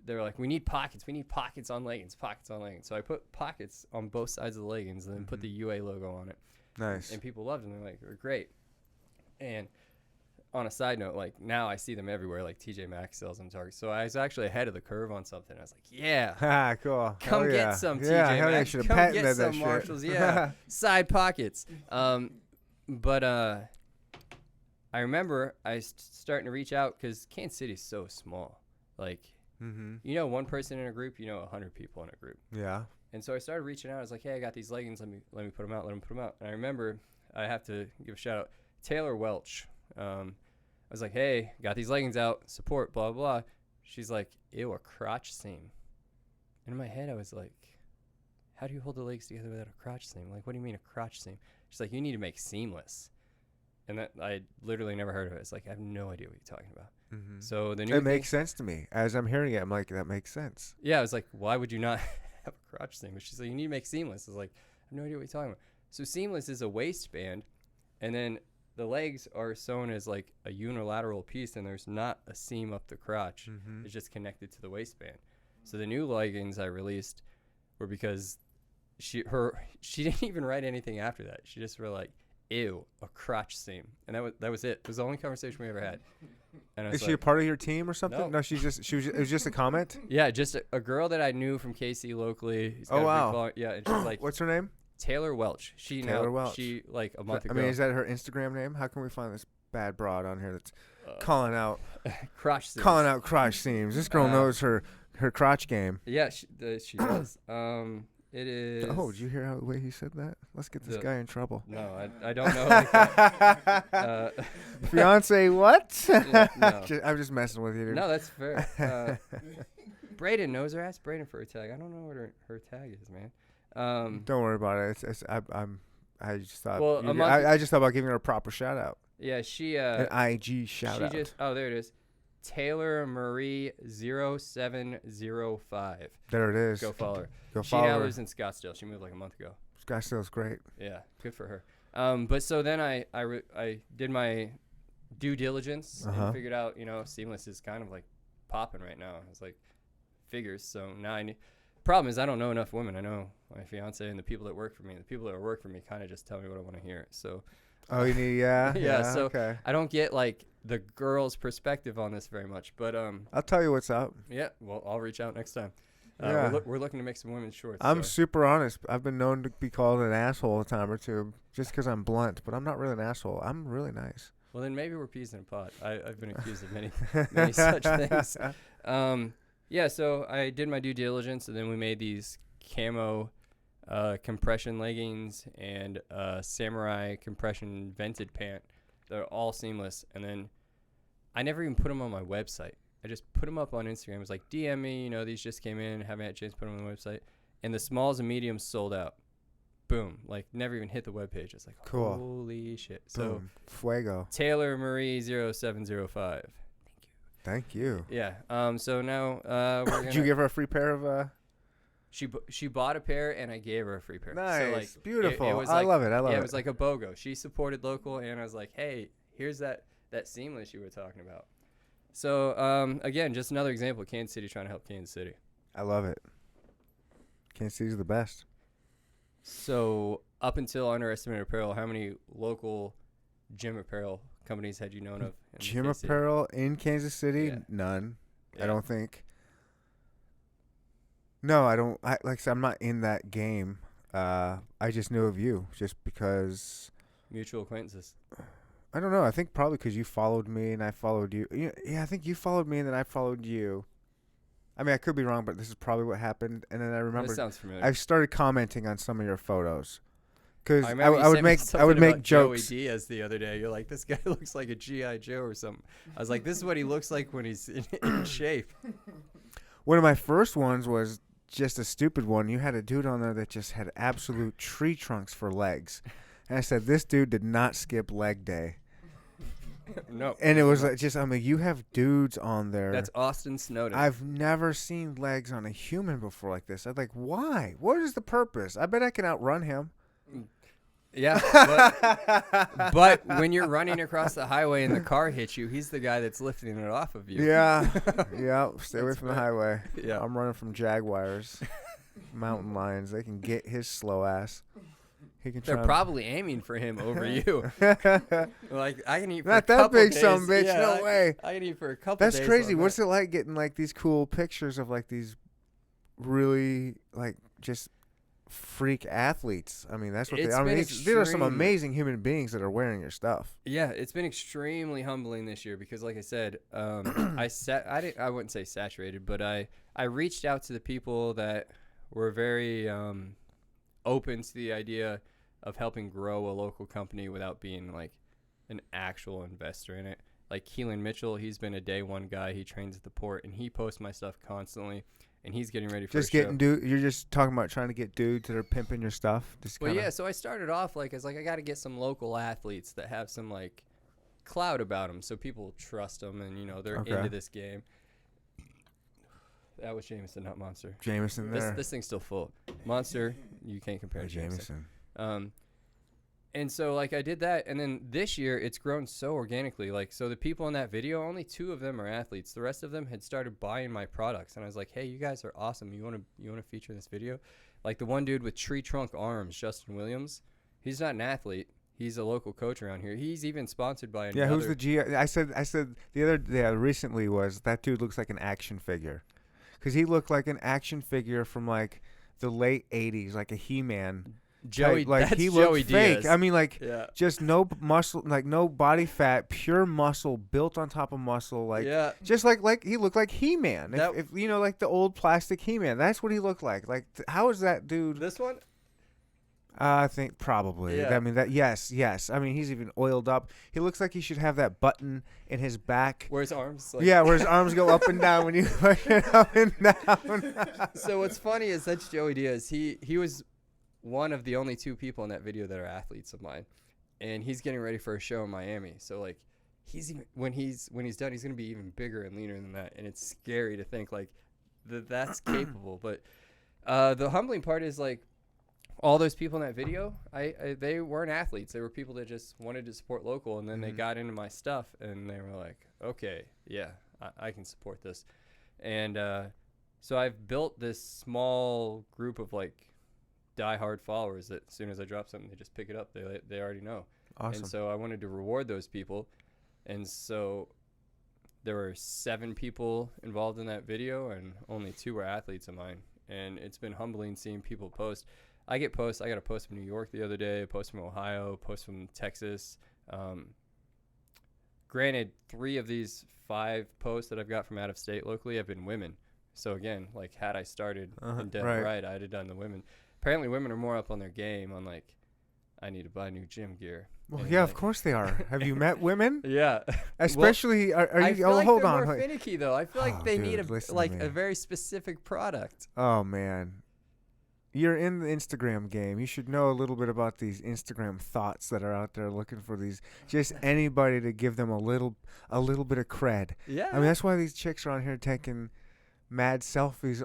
they were like, "We need pockets. We need pockets on leggings. Pockets on leggings." So I put pockets on both sides of the leggings, and then put the UA logo on it. Nice. And people loved them. They're like, "They're great." And on a side note, like now I see them everywhere. Like TJ Maxx sells them, Target. So I was actually ahead of the curve on something. I was like, "Yeah, Ah, cool. come Hell get yeah. some TJ Yeah, hell yeah, Maxx. should have Come patented get that some shit. Marshalls. Yeah, side pockets." But I remember I starting to reach out because Kansas City's so small. Like, you know, one person in a group, you know, 100 people in a group. Yeah. And so I started reaching out. I was like, "Hey, I got these leggings. Let me put them out. Let them put them out." And I remember I have to give a shout out Taylor Welch. I was like, "Hey, got these leggings out. Support, blah, blah, blah." She's like, "Ew, a crotch seam." And in my head, I was like, how do you hold the legs together without a crotch seam? Like, what do you mean a crotch seam? She's like, you need to make seamless. And that I literally never heard of it. It's like, I have no idea what you're talking about. So the new It makes sense to me. As I'm hearing it, I'm like, that makes sense. Yeah, I was like, why would you not have a crotch seam? But she's like, you need to make seamless. I was like, I have no idea what you're talking about. So seamless is a waistband, and then the legs are sewn as like a unilateral piece, and there's not a seam up the crotch. It's just connected to the waistband. So the new leggings I released were because she didn't even write anything after that. She just wrote like, ew, a crotch seam. And that was it. It was the only conversation we ever had. And I was Is she a part of your team or something? No. No, it was just a comment? Yeah, just a girl that I knew from KC locally. Who's got a big wow. following. Yeah, and she's like, What's her name? Taylor Welch. Taylor Welch. She like a month ago. I mean, is that her Instagram name? How can we find this bad broad on here that's calling out crotch seams. calling out crotch seams? This girl knows her crotch game. Yeah, she does. It is. Oh, did you hear how the way he said that? Let's get this guy in trouble. No, I don't know. Like that. Fiance, what? Yeah, no. I'm just messing with you, dude. No, that's fair. Braden knows her. Ask Braden for her tag. I don't know what her tag is, man. Don't worry about it. I just thought. Well, I just thought about giving her a proper shout out. Yeah, she. An IG shout out. Oh, there it is. Taylor Marie 0705. There it is. Go follow her. Follow She now her. lives in Scottsdale. She moved like a month ago. Scottsdale's great. Yeah, good for her. But so then I did my due diligence and figured out, seamless is kind of like popping right now. I was like, figures. So now problem is I don't know enough women. I know my fiance and the people that work for me. The people that work for me kind of just tell me what I want to hear. So. Oh, you need yeah. So okay. I don't get like the girl's perspective on this very much, but I'll tell you what's up. Yeah, well, I'll reach out next time. Yeah. We're looking to make some women's shorts. I'm super honest. I've been known to be called an asshole a time or two just because I'm blunt, but I'm not really an asshole. I'm really nice. Well, then maybe we're peas in a pod. I've been accused of many such things. Yeah, so I did my due diligence, and then we made these camo compression leggings and samurai compression vented pant. They're all seamless. And then I never even put them on my website. I just put them up on Instagram. It was like, DM me, these just came in, haven't had a chance to put them on the website. And the smalls and mediums sold out. Boom. Like, never even hit the webpage. It's like, cool. Holy shit. Boom. So, Fuego. Taylor Marie 0705. Thank you. Yeah. So now we're gonna... Did you give her a free pair of... She bought a pair, and I gave her a free pair. Nice. So, like, beautiful. It was I like, love it. Yeah, it was like a BOGO. She supported local, and I was like, hey, here's that seamless you were talking about. So, again, just another example of Kansas City trying to help Kansas City. I love it. Kansas City's the best. So, up until Underestimated Apparel, how many local gym apparel companies had you known of? Gym apparel in Kansas City? Yeah. None. Yeah. I don't think. No, I don't. Like I said, I'm not in that game. I just knew of you just because. Mutual acquaintances. I don't know. I think probably because you followed me and I followed you. Yeah, I think you followed me and then I followed you. I mean, I could be wrong, but this is probably what happened. And then I remember This sounds familiar. I started commenting on some of your photos because I remember you would sent me make something about jokes. Joey Diaz the other day. You're like, this guy looks like a G.I. Joe or something. I was like, this is what he looks like when he's in shape. One of my first ones was just a stupid one. You had a dude on there that just had absolute tree trunks for legs. And I said, this dude did not skip leg day. No. And it was like I'm like, you have dudes on there. That's Austin Snowden. I've never seen legs on a human before like this. I'm like, why? What is the purpose? I bet I can outrun him. Yeah. But when you're running across the highway and the car hits you, he's the guy that's lifting it off of you. Yeah. Yeah. Stay away from the highway. Yeah. I'm running from jaguars, mountain lions. They can get his slow ass. He can They're try probably aiming for him over you. Like, I can eat for Not a that couple big, days. some bitch. Yeah, No way. I can eat for a couple days. That's crazy. on What's that. it like getting like these cool pictures of like these really like just freak athletes? I mean, that's what It's they. I mean, been there are some extreme. amazing human beings that are wearing your stuff. Yeah, it's been extremely humbling this year because, like I said, I wouldn't say saturated, but I reached out to the people that were very open to the idea of helping grow a local company without being like an actual investor in it. Like Keelan Mitchell, he's been a day one guy. He trains at the port, and he posts my stuff constantly, and he's getting ready for Just a show. getting dude. You're just talking about trying to get dudes that are pimping your stuff. Just Well, kinda, yeah, so I started off like as like I got to get some local athletes that have some like clout about them, so people trust them, and they're Okay. into this game. That was Jameson, not Monster. Jameson there. This thing's still full. Monster, you can't compare to Jameson. Jameson. And so like I did that, and then this year it's grown so organically. Like, so the people in that video, only 2 of them are athletes. The rest of them had started buying my products, and I was like, hey, you guys are awesome. You want to feature in this video? Like the one dude with tree trunk arms, Justin Williams. He's not an athlete. He's a local coach around here. He's even sponsored by another. Yeah, who's the G? I said the other day recently was that dude looks like an action figure, because he looked like an action figure from like the late '80s, like a He-Man. Joey, like that's he looked Joey fake. Diaz. I mean, like Yeah. just no muscle, like no body fat, pure muscle built on top of muscle. Like Yeah. just like he looked like He-Man. That- If like the old plastic He-Man, that's what he looked like. Like how is that dude? This one? I think probably. Yeah. I mean that. Yes. I mean he's even oiled up. He looks like he should have that button in his back. Where his arms? Like, Yeah, where his arms go up and down when you push it up and down. So what's funny is that's Joey Diaz. He was one of the only 2 people in that video that are athletes of mine, and he's getting ready for a show in Miami. So like, he's even, when he's done, he's gonna be even bigger and leaner than that, and it's scary to think like that's capable. But the humbling part is like all those people in that video, they weren't athletes. They were people that just wanted to support local, and then they got into my stuff, and they were like, okay, yeah, I can support this, and so I've built this small group of like diehard followers that as soon as I drop something, they just pick it up. They already know. Awesome. And so I wanted to reward those people. And so there were 7 people involved in that video, and only 2 were athletes of mine. And it's been humbling seeing people post. I get posts. I got a post from New York the other day, a post from Ohio, a post from Texas. granted, 3 of these 5 posts that I've got from out of state locally have been women. So again, like had I started in Denver, right, I'd have done the women. Apparently, women are more up on their game on like, I need to buy new gym gear. Well, yeah, of course they are. Have you met women? Yeah. Especially, are you? I feel like hold they're on. more finicky though. I feel like they need me. a very specific product. Oh man, you're in the Instagram game. You should know a little bit about these Instagram thoughts that are out there looking for these. Just anybody to give them a little bit of cred. Yeah. I mean, that's why these chicks are on here taking mad selfies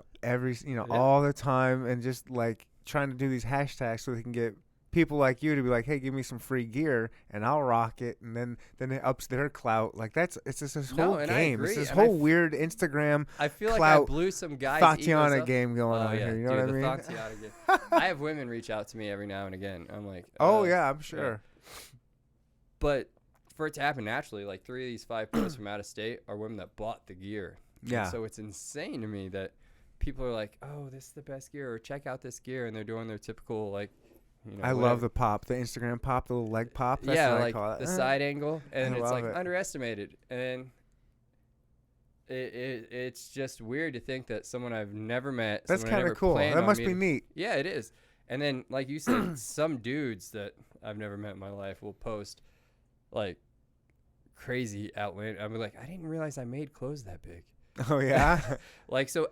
all the time and just like trying to do these hashtags so they can get people like you to be like, hey, give me some free gear and I'll rock it, and then it ups their clout. Like it's just this whole game. It's this whole weird Instagram. I feel like I blew some guys' Tatiana game going on here. You know what I mean? Tatiana game. I have women reach out to me every now and again. I'm like, oh yeah, I'm sure. Yeah. But for it to happen naturally, like 3 of these 5 posts from out of state are women that bought the gear. Yeah. And so it's insane to me that people are like, oh, this is the best gear, or check out this gear, and they're doing their typical like. I love the pop, the Instagram pop, the little leg pop. That's what I call it. The side angle, and it's like it. underestimated. And it's just weird to think that someone I've never met. That's kind of cool. That must be neat. Yeah, it is. And then, like you said, some dudes that I've never met in my life will post like crazy outland. I'll be like, I didn't realize I made clothes that big. Oh yeah. Like, so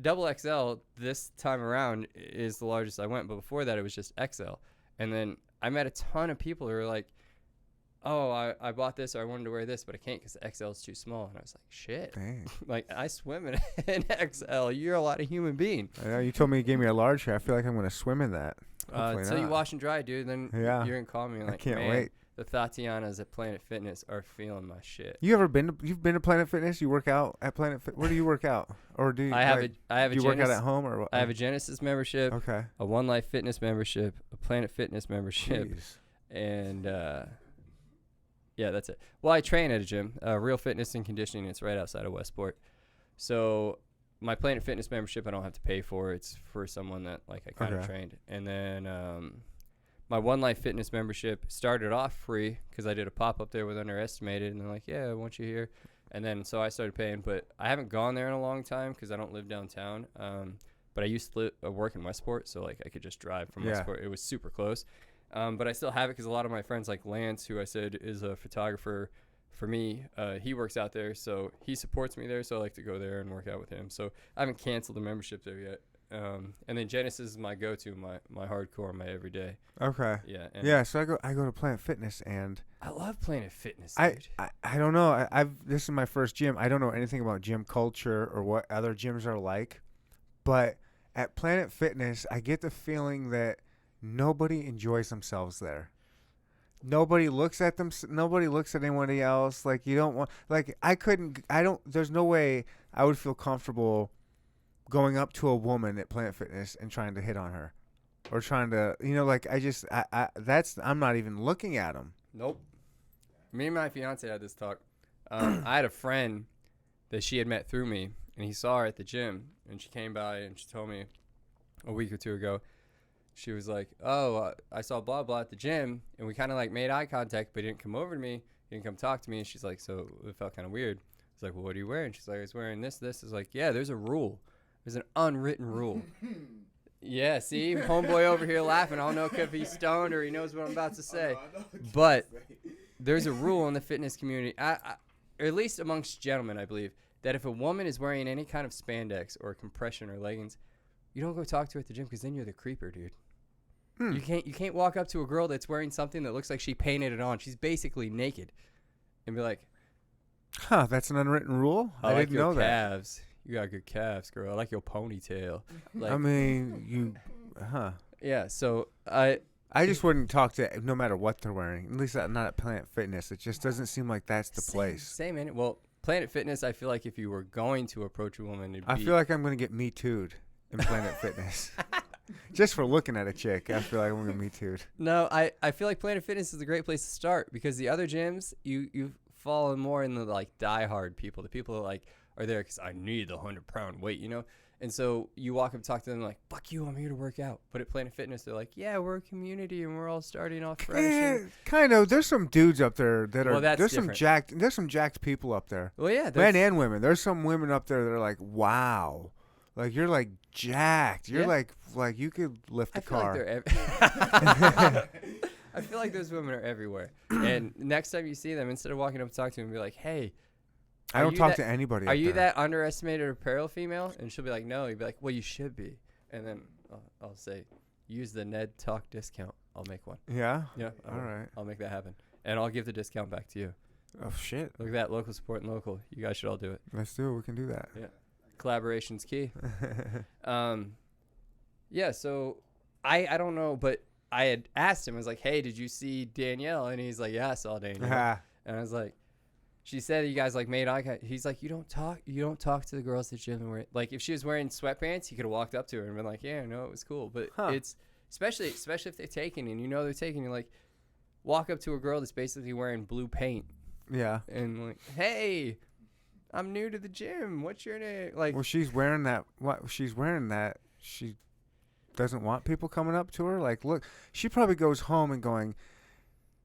double XL this time around is the largest I went, but before that it was just XL. And then I met a ton of people who were like, oh, I bought this, or I wanted to wear this, but I can't because the XL is too small. And I was like, shit. Dang. Like, I swim in an XL. You're a lot of human being. I know, you told me you gave me a large here. I feel like I'm going to swim in that. Until you wash and dry, dude, then you're going to call me like, I can't man, wait. The Tatianas at Planet Fitness are feeling my shit. You've been to Planet Fitness? You work out at Planet Fitness? Where do you work out? Or do you do you work out at home or what? I have a Genesis membership. Okay. A One Life Fitness membership, a Planet Fitness membership. Jeez. And yeah, that's it. Well, I train at a gym, Real Fitness and Conditioning. It's right outside of Westport. So my Planet Fitness membership, I don't have to pay for. It's for someone that like I kind of trained. And then my One Life Fitness membership started off free because I did a pop-up there with Underestimated, and they're like, yeah, I want you here. And then so I started paying, but I haven't gone there in a long time because I don't live downtown. But I used to work in Westport, so like I could just drive from Westport. It was super close. But I still have it because a lot of my friends, like Lance, who I said is a photographer for me, he works out there, so he supports me there, so I like to go there and work out with him. So I haven't canceled the membership there yet. And then Genesis is my go-to, my hardcore, my everyday. Okay. Yeah. Yeah. So I go to Planet Fitness, and I love Planet Fitness, dude. I don't know. This is my first gym. I don't know anything about gym culture or what other gyms are like, but at Planet Fitness, I get the feeling that nobody enjoys themselves there. Nobody looks at them. Nobody looks at anybody else. Like you don't want. Like there's no way I would feel comfortable going up to a woman at Planet Fitness and trying to hit on her, or trying to, I'm not even looking at them. Nope. Me and my fiance had this talk. I had a friend that she had met through me, and he saw her at the gym, and she came by and she told me a week or two ago, she was like, oh, I saw blah blah at the gym, and we kind of like made eye contact, but he didn't come over to me, he didn't come talk to me. And she's like, so it felt kind of weird. I was like, well, what are you wearing? She's like, I was wearing this. Is like, yeah, there's a rule. There's an unwritten rule. Yeah, see, homeboy over here laughing. I don't know if he's stoned or he knows what I'm about to say. But there's a rule in the fitness community, or at least amongst gentlemen, I believe, that if a woman is wearing any kind of spandex or compression or leggings, you don't go talk to her at the gym because then you're the creeper, dude. You can't walk up to a girl that's wearing something that looks like she painted it on. She's basically naked, and be like, "Huh, that's an unwritten rule. I didn't know that." Calves. You got good calves, girl. I like your ponytail. Like, I mean, Yeah, so I just wouldn't talk to no matter what they're wearing. At least not at Planet Fitness. It just doesn't seem like that's the place. Same, man. Well, Planet Fitness, I feel like if you were going to approach a woman, I feel like I'm going to get Me Too'd in Planet Fitness. Just for looking at a chick, I feel like I'm going to get Me Too'd. No, I feel like Planet Fitness is a great place to start because the other gyms, you fall more in the like diehard people. The people that like are there because I need the 100-pound weight, you know? And so you walk up and talk to them like, fuck you, I'm here to work out. But at Planet Fitness, they're like, yeah, we're a community and we're all starting off fresh. Kind of. There's some dudes up there that are. Well, that's there's different. There's some jacked people up there. Well, yeah. Men and women. There's some women up there that are like, wow, like you're like jacked. You're like you could lift a car. I feel like those women are everywhere. And next time you see them, instead of walking up and talking to them, be like, hey. I don't talk to anybody. Are you that underestimated apparel female? And she'll be like, no. You'd be like, well, you should be. And then I'll say, use the Ned Talk discount. I'll make one. Yeah? Yeah. All right. I'll make that happen. And I'll give the discount back to you. Oh, shit. Look at that. Local support and local. You guys should all do it. Let's do it. We can do that. Yeah. Collaboration's key. Yeah, so I don't know, but I had asked him. I was like, hey, did you see Danielle? And he's like, yeah, I saw Danielle. And I was like, she said you guys like made eye contact. He's like, you don't talk to the girls at the gym. And like, if she was wearing sweatpants, he could have walked up to her and been like, yeah, no, it was cool. But it's especially if they're taking and you know they're taking, you like walk up to a girl that's basically wearing blue paint. Yeah. And like, hey, I'm new to the gym. What's your name? Like, well, she's wearing that. What she's wearing that. She doesn't want people coming up to her. Like, look, she probably goes home and going,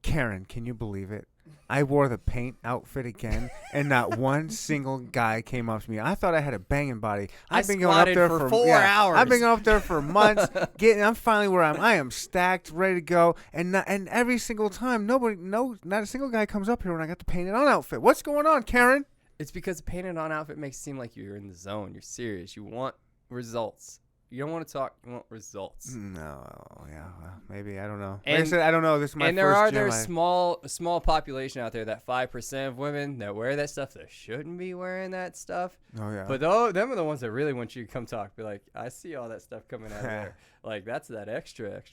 Karen, can you believe it? I wore the paint outfit again, and not one single guy came up to me. I thought I had a banging body. I've been going up there for 4 hours. I've been going up there for months. I'm finally where I am stacked, ready to go, and every single time, not a single guy comes up here when I got the painted on outfit. What's going on, Karen? It's because the painted on outfit makes it seem like you're in the zone. You're serious. You want results. You don't want to talk. You want results. No, yeah, well, maybe I don't know. And, like I said, I don't know. This is my and first there's gym. small population out there, that 5% of women that wear that stuff that shouldn't be wearing that stuff. Oh yeah. But them are the ones that really want you to come talk. Be like, I see all that stuff coming out of there. Like that's that extra.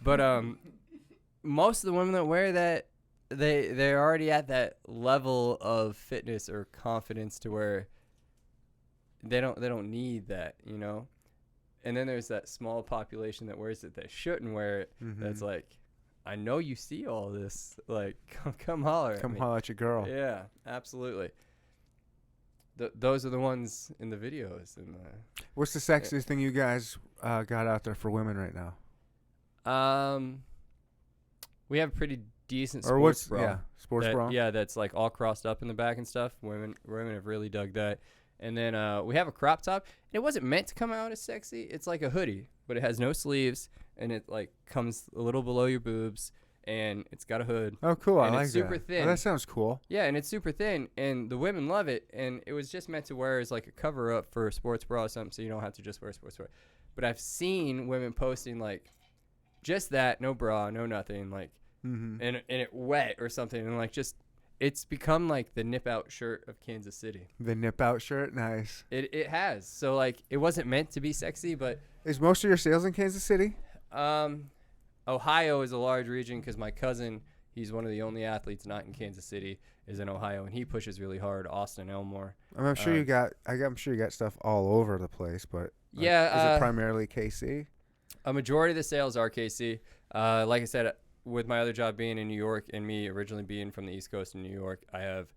But most of the women that wear that, they're already at that level of fitness or confidence to where they don't need that, you know. And then there's that small population that wears it that shouldn't wear it. Mm-hmm. That's like, I know you see all this. Like, come holler at me. Come holler at your girl. Yeah, absolutely. Those are the ones in the videos. What's the sexiest thing you guys got out there for women right now? We have a pretty decent sports bra. Yeah, sports bra. Yeah, that's like all crossed up in the back and stuff. Women have really dug that. And then we have a crop top. It wasn't meant to come out as sexy. It's like a hoodie, but it has no sleeves, and it like comes a little below your boobs, and it's got a hood. Oh, cool! And I like that. It's super thin. Oh, that sounds cool. Yeah, and it's super thin, and the women love it. And it was just meant to wear as like a cover up for a sports bra or something, so you don't have to just wear a sports bra. But I've seen women posting like just that, no bra, no nothing, like, and it wet or something, and like just. It's become like the nip out shirt of Kansas City. The nip out shirt, nice. It has. So like it wasn't meant to be sexy, but is most of your sales in Kansas City? Ohio is a large region because my cousin, he's one of the only athletes not in Kansas City, is in Ohio, and he pushes really hard. Austin, Elmore. I'm sure you got. I'm sure you got stuff all over the place, but yeah, is it primarily KC? A majority of the sales are KC. Like I said. With my other job being in New York and me originally being from the East Coast in New York, I have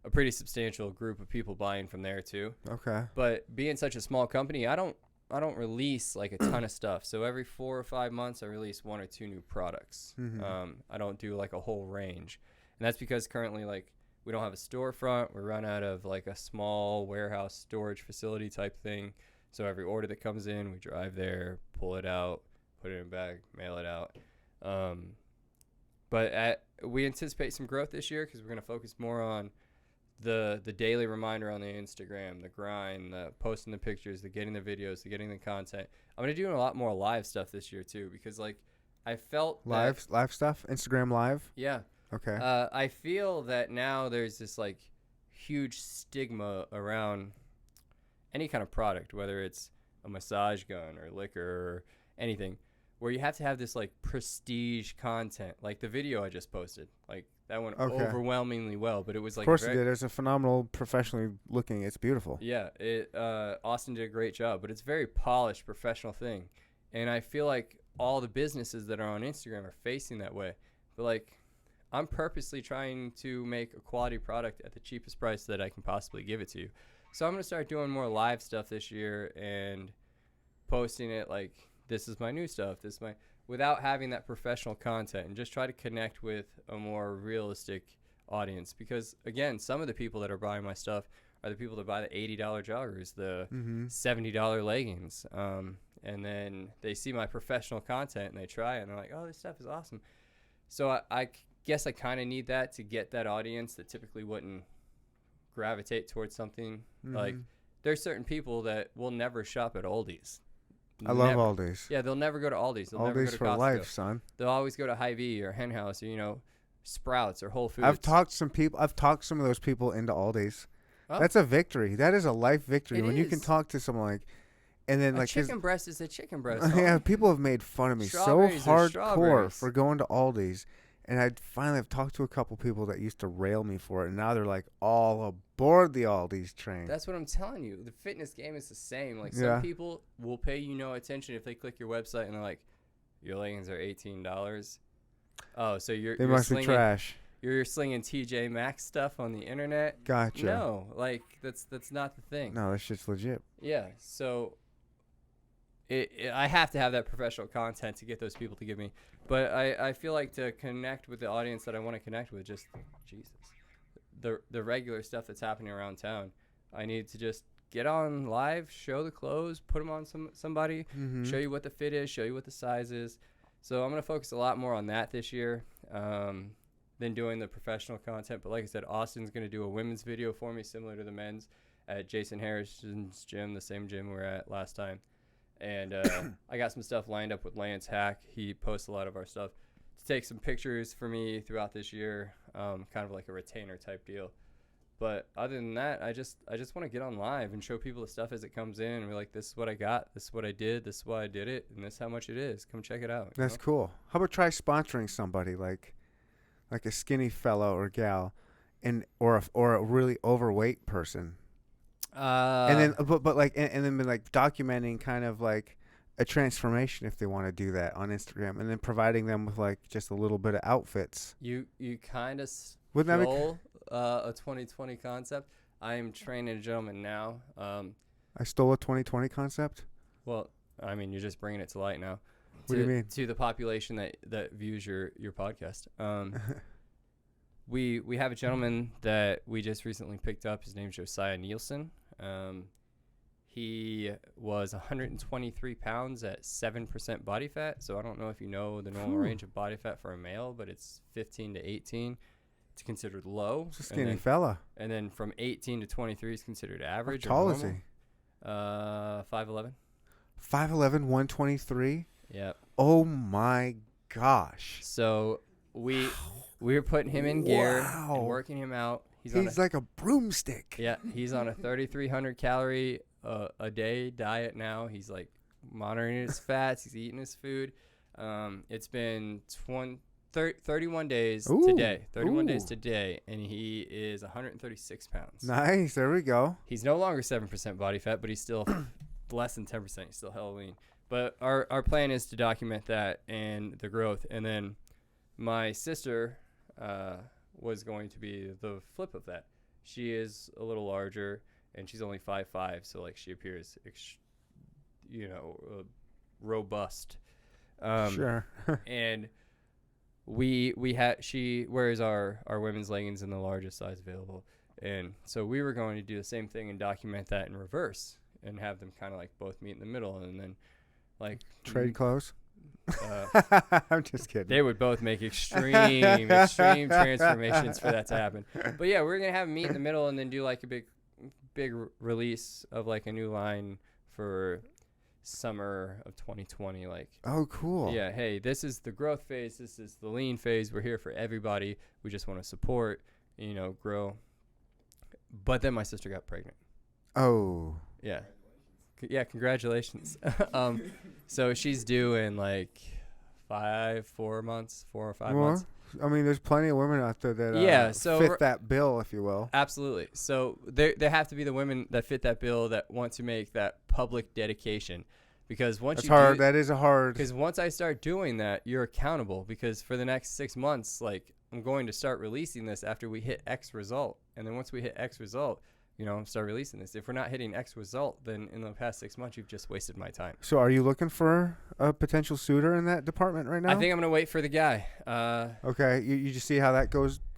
a pretty substantial group of people buying from there too. Okay. But being such a small company, I don't release like a ton of stuff. So every 4 or 5 months, I release 1 or 2 new products. I don't do like a whole range, and that's because currently like we don't have a storefront. We run out of like a small warehouse storage facility type thing. So every order that comes in, we drive there, pull it out, put it in a bag, mail it out. But we anticipate some growth this year because we're going to focus more on the daily reminder on the Instagram, the grind, the posting the pictures, the getting the videos, the getting the content. I'm going to do a lot more live stuff this year too because like I felt live stuff, Instagram live. Yeah. Okay. I feel that now there's this like huge stigma around any kind of product, whether it's a massage gun or liquor or anything. Where you have to have this like prestige content, like the video I just posted, like that went overwhelmingly well. But it was like, of course it did. It's a phenomenal, professionally looking. It's beautiful. Yeah, Austin did a great job, but it's a very polished, professional thing, and I feel like all the businesses that are on Instagram are facing that way. But like, I'm purposely trying to make a quality product at the cheapest price that I can possibly give it to you. So I'm going to start doing more live stuff this year and posting it like, this is my new stuff. This is my, without having that professional content, and just try to connect with a more realistic audience. Because again, some of the people that are buying my stuff are the people that buy the $80 joggers, the $70 leggings. And then they see my professional content and they try it and they're like, oh, this stuff is awesome. So I guess I kind of need that to get that audience that typically wouldn't gravitate towards something. Like, there's certain people that will never shop at Aldi's. I love Aldi's. Yeah, they'll never go to Aldi's. They'll never Aldi's go to for Costco. life, son. They'll always go to Hy-Vee or Hen House or, you know, Sprouts or Whole Foods. I've talked some of those people into Aldi's. Oh. That's a victory. That is a life victory It when you can is. talk to someone like, and then A like chicken breast is a chicken breast. yeah, people have made fun of me so Strawberries are hardcore strawberries. for going to Aldi's, and I finally have talked to a couple people that used to rail me for it, and now they're like all aboard the Aldi's train. That's what I'm telling you. The fitness game is the same. Like, Yeah. some people will pay you no attention if they click your website and they're like, your leggings are $18. Oh, so they you're must be slinging, trash. you're slinging TJ Maxx stuff on the internet. Gotcha. No, like that's not the thing. No, that shit's legit. Yeah, so I have to have that professional content to get those people to give me. But I feel like to connect with the audience that I want to connect with, just Jesus, the regular stuff that's happening around town, I need to just get on live, show the clothes, put them on somebody, show you what the fit is, show you what the size is. So I'm gonna focus a lot more on that this year than doing the professional content. But like I said, Austin's gonna do a women's video for me, similar to the men's, at Jason Harrison's gym, the same gym we were at last time. And I got some stuff lined up with Lance Hack. He posts a lot of our stuff to take some pictures for me throughout this year, kind of like a retainer type deal. But other than that, I just want to get on live and show people the stuff as it comes in and be like, this is what I got, this is what I did, this is why I did it, and this is how much it is. Come check it out. you That's know? cool. How about try sponsoring somebody like a skinny fellow or gal, or a really overweight person, and then but like and then like documenting kind of like a transformation if they want to do that on Instagram, and then providing them with like just a little bit of outfits. You kind of Wouldn't that be stole a 2020 concept. I am training a gentleman now. I stole a 2020 concept. Well, I mean, you're just bringing it to light now. What do you mean? To the population that views your podcast. We have a gentleman that we just recently picked up. His name's Josiah Nielson. He was 123 pounds at 7% body fat. So I don't know if you know the normal range of body fat for a male, but it's 15 to 18. It's considered low. It's a skinny fella. And then from 18 to 23 is considered average. How tall is he? 5'11". 5'11", 123. Yep. Oh my gosh. So we were putting him in gear Wow. and working him out. He's like a broomstick. Yeah, he's on a 3,300 calorie a day diet now. He's like monitoring his fats. He's eating his food. It's been 31 days today. 31 days today, and he is 136 pounds. Nice. There we go. He's no longer 7% body fat, but he's still less than 10%. He's still hella lean. But our plan is to document that and the growth. And then my sister was going to be the flip of that. She is a little larger, and she's only 5'5", so like she appears, robust. Sure. And she wears our women's leggings in the largest size available, and so we were going to do the same thing and document that in reverse and have them kind of like both meet in the middle, and then like Trade clothes. I'm just kidding. They would both make extreme transformations for that to happen. But yeah, we're gonna have them meet in the middle and then do like a big release of like a new line for summer of 2020. Like, oh, cool. Yeah, hey, this is the growth phase. This is the lean phase. We're here for everybody. We just want to support, grow. But then my sister got pregnant. Oh. Yeah. Yeah, congratulations. So she's due in like 4 or 5 months. I mean, there's plenty of women out there that fit that bill, if you will. Absolutely. So there have to be the women that fit that bill that want to make that public dedication, because once that is hard. Because once I start doing that, you're accountable. Because for the next 6 months, like, I'm going to start releasing this after we hit X result, and then once we hit X result, start releasing this. If we're not hitting X result, then in the past 6 months, you've just wasted my time. So are you looking for a potential suitor in that department right now? I think I'm gonna wait for the guy. Okay, you just see how that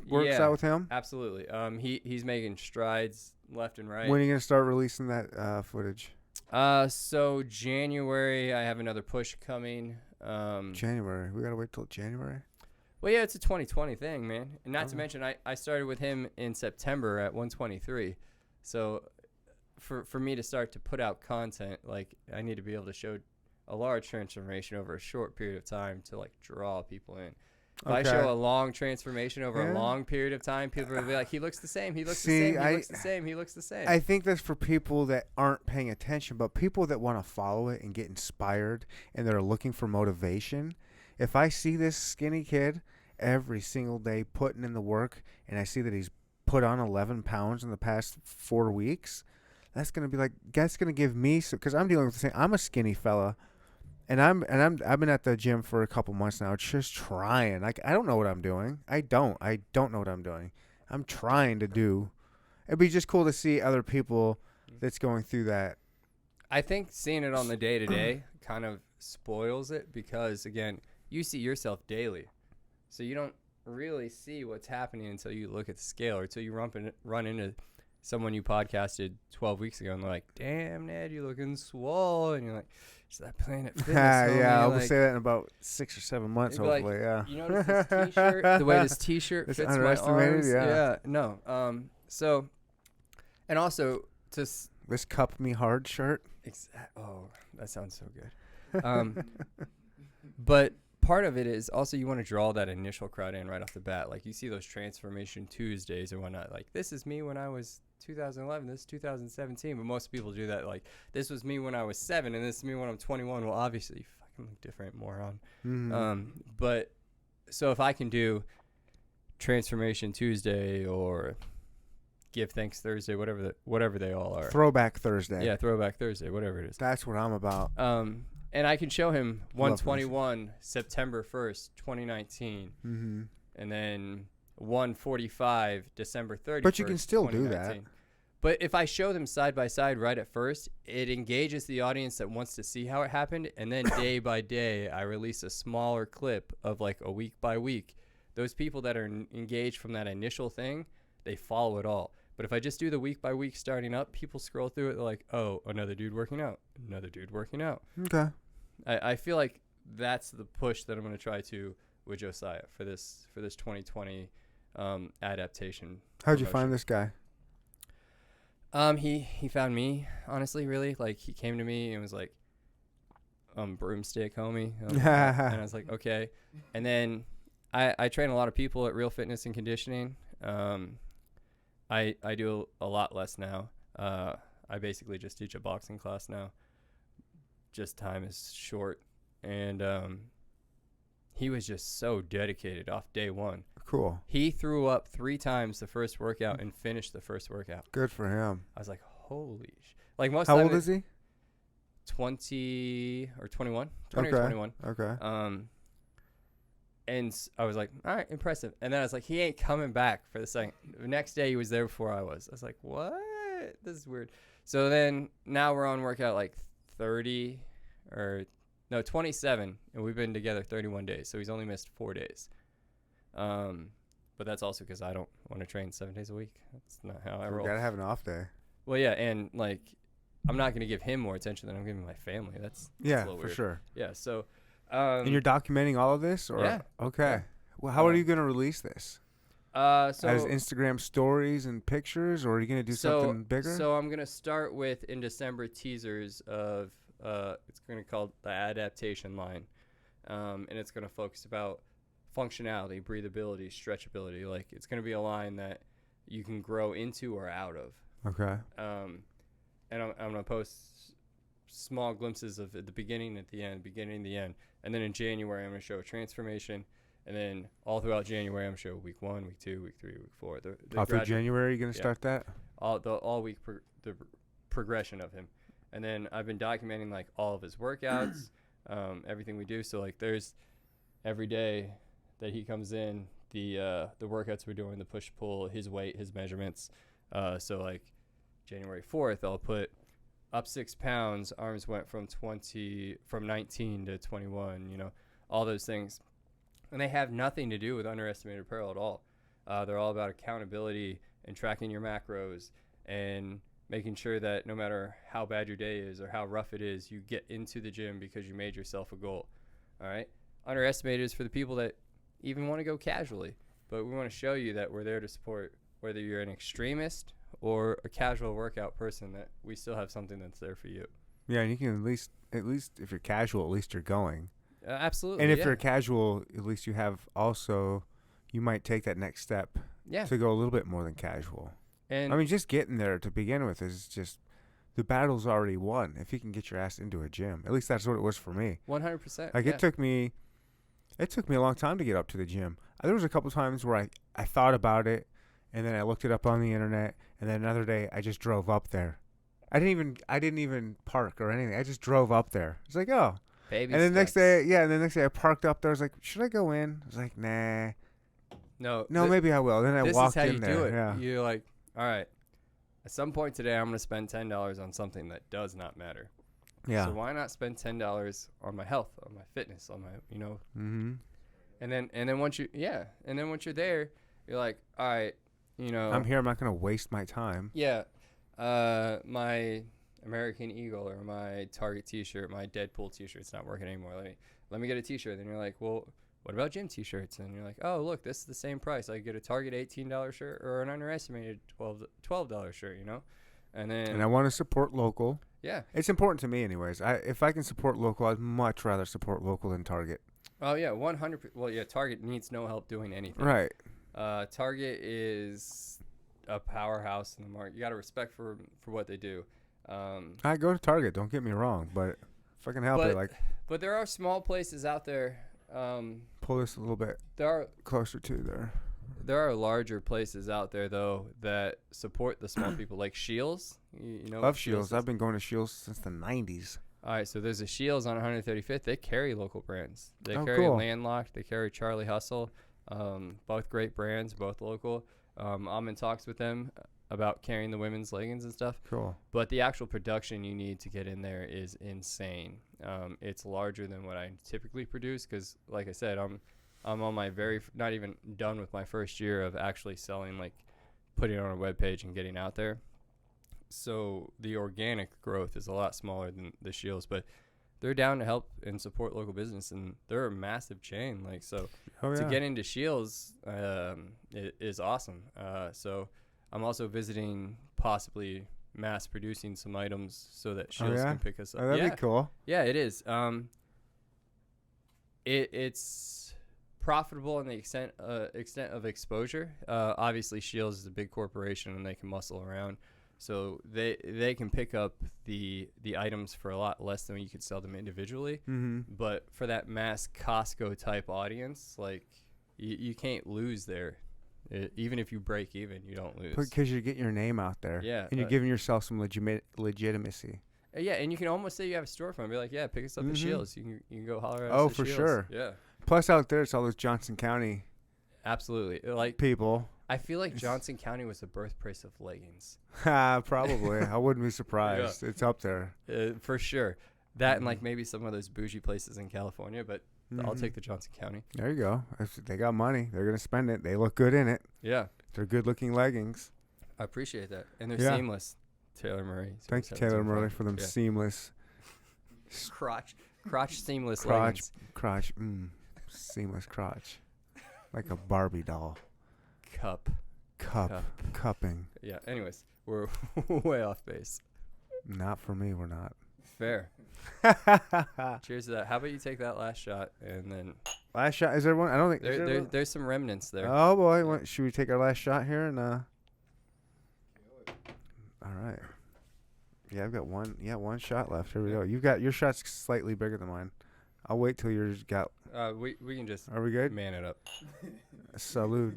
works out with him? Absolutely. He's making strides left and right. When are you gonna start releasing that footage? So January, I have another push coming. January. We gotta wait till January. Well, yeah, it's a 2020 thing, man. And not to mention, I started with him in September at 123. So for me to start to put out content, like, I need to be able to show a large transformation over a short period of time to, like, draw people in. If I show a long transformation over a long period of time, people will be like, he looks the same, he looks the same, he looks the same, he looks the same. I think that's for people that aren't paying attention, but people that want to follow it and get inspired and they're looking for motivation. If I see this skinny kid every single day putting in the work and I see that he's put on 11 pounds in the past 4 weeks, that's going to give me, because I'm dealing with the same, I'm a skinny fella. And I've been at the gym for a couple months now, just trying. Like, I don't know what I'm doing. I don't know what I'm doing. I'm trying to do. It'd be just cool to see other people that's going through that. I think seeing it on the day-to-day kind of spoils it because, again, you see yourself daily. So you don't really see what's happening until you look at the scale or until you run into someone you podcasted 12 weeks ago and they're like, damn, Ned, you're looking swole. And you're like, is that Planet Fitness? Yeah, I'll like, say that in about 6 or 7 months, hopefully. Like, you notice this T-shirt, the way this T-shirt fits my arms? Yeah. No. So, and also, this Cup Me Hard shirt. Oh, that sounds so good. But part of it is also you want to draw that initial crowd in right off the bat. Like, you see those Transformation Tuesdays or whatnot. Like, this is me when I was 2011, this is 2017. But most people do that. Like, this was me when I was 7, and this is me when I'm 21. Well, obviously, you fucking look different, moron. Mm-hmm. But so if I can do Transformation Tuesday or Give Thanks Thursday, whatever they all are. Throwback Thursday. Yeah, Throwback Thursday, whatever it is. That's what I'm about. And I can show him 121 September 1st, 2019. Mm-hmm. And then 145 December 31st. But you can still do that. But if I show them side by side right at first, it engages the audience that wants to see how it happened. And then day by day, I release a smaller clip of like a week by week. Those people that are engaged from that initial thing, they follow it all. But if I just do the week by week starting up, people scroll through it. They're like, oh, another dude working out. Another dude working out. Okay. I feel like that's the push that I'm going to try to with Josiah for this 2020 adaptation. How'd you find this guy? He found me, honestly, really. Like, he came to me and was like, broomstick, homie. And I was like, okay. And then I train a lot of people at Real Fitness and Conditioning. I do a lot less now. I basically just teach a boxing class now. Just time is short. And he was just so dedicated off day one. Cool. He threw up 3 times the first workout and finished the first workout. Good for him. I was like, holy like most How old is he? 20 or 21. 20 okay. or 21. Okay. And I was like, all right, impressive. And then I was like, he ain't coming back for the second. The next day he was there before I was. I was like, what? This is weird. So then now we're on workout like 27. And we've been together 31 days. So he's only missed 4 days. But that's also because I don't want to train 7 days a week. That's not how I roll. You gotta have an off day. Well, yeah. And like, I'm not going to give him more attention than I'm giving my family. That's a little for weird. sure. Yeah. So, and you're documenting all of this, or yeah. Okay. Yeah. Well, how are you gonna release this? So as Instagram stories and pictures, or are you gonna do something bigger? So I'm gonna start with in December teasers of it's gonna called the adaptation line, and it's gonna focus about functionality, breathability, stretchability. Like, it's gonna be a line that you can grow into or out of. Okay. And I'm gonna post small glimpses of at the beginning, at the end, beginning, the end, and then in January I'm gonna show a transformation. And then all throughout January, I'm showing week 1, week 2, week 3, week 4. All through January, you're going to start that? All week, the progression of him. And then I've been documenting, like, all of his workouts, everything we do. So, like, there's every day that he comes in, the workouts we're doing, the push-pull, his weight, his measurements. So, like, January 4th, I'll put up 6 pounds. Arms went from 19 to 21. All those things, and they have nothing to do with Underestimated Apparel at all. They're all about accountability and tracking your macros and making sure that no matter how bad your day is or how rough it is, you get into the gym because you made yourself a goal. All right. Underestimated is for the people that even want to go casually, but we want to show you that we're there to support whether you're an extremist or a casual workout person, that we still have something that's there for you. Yeah, and you can at least if you're casual, at least you're going. Absolutely. And if you're casual, at least you have also, you might take that next step to go a little bit more than casual. And I mean, just getting there to begin with is just, the battle's already won if you can get your ass into a gym. At least that's what it was for me. 100%. Like, it took me a long time to get up to the gym. There was a couple times where I thought about it, and then I looked it up on the internet, and then another day I just drove up there. I didn't even park or anything. I just drove up there. It's like, oh. Baby and then steps. the next day I parked up there. I was like, should I go in? I was like, nah. No, Maybe I will. Then I walked in there. This is how you do it. Yeah. You're like, all right, at some point today I'm going to spend $10 on something that does not matter. Yeah. So why not spend $10 on my health, on my fitness, on my, Mm-hmm. And then once you're there, you're like, all right, I'm here. I'm not going to waste my time. Yeah. My American Eagle or my Target t-shirt, my Deadpool t-shirt's not working anymore. Let me get a t-shirt. Then you're like, well, what about gym t-shirts? And you're like, oh, look, this is the same price. I get a Target $18 shirt or an Underestimated $12 shirt, And I want to support local. Yeah. It's important to me anyways. If I can support local, I'd much rather support local than Target. Oh, yeah, 100%. Well, yeah, Target needs no help doing anything. Right. Target is a powerhouse in the market. You got to respect for what they do. I go to Target, don't get me wrong, but if I can help it, But there are small places out there. Pull this a little bit closer to there. There are larger places out there, though, that support the small people, like Shields. Love Shields. I've been going to Shields since the 90s. All right, so there's a Shields on 135th. They carry local brands. They carry cool. Landlocked. They carry Charlie Hustle. Both great brands, both local. I'm in talks with them about carrying the women's leggings and stuff. Cool. But the actual production you need to get in there is insane. It's larger than what I typically produce because, like I said, I'm on my not even done with my first year of actually selling, like putting it on a webpage and getting out there. So the organic growth is a lot smaller than the Shields, but they're down to help and support local business, and they're a massive chain. To get into Shields is awesome. So I'm also visiting possibly mass producing some items so that Shields can pick us up. Oh, that'd be cool. Yeah, it is. It's profitable in the extent of exposure. Obviously, Shields is a big corporation and they can muscle around. So they can pick up the items for a lot less than you could sell them individually. Mm-hmm. But for that mass Costco type audience, you can't lose there. Even if you break even, you don't lose. Because you're getting your name out there. Yeah. And you're giving yourself some legitimacy. Yeah, and you can almost say you have a storefront. Be like, yeah, pick us up at Shields. You can go holler at us. Oh, at for Shields. sure. Yeah. Plus out there, it's all those Johnson County Absolutely. people. I feel like Johnson County was the birthplace of leggings. Probably. I wouldn't be surprised. Yeah. It's up there. For sure. That and maybe some of those bougie places in California, but I'll take the Johnson County. There you go. If they got money, they're going to spend it. They look good in it. Yeah. They're good-looking leggings. I appreciate that. And they're seamless. Taylor Murray. Thank you, Taylor Murray, for them seamless. Crotch seamless leggings. Crotch. Seamless crotch. Like a Barbie doll. Cupping. Yeah, anyways, we're way off base. Not for me, we're not. Fair. Cheers to that. How about you take that last shot and then... Last shot? Is there one? I don't think... There's some remnants there. Oh, boy. Should we take our last shot here? And all right. Yeah, I've got one shot left. Here we go. You've got... Your shot's slightly bigger than mine. I'll wait till yours got... We can just... Are we good? Man it up. Salud.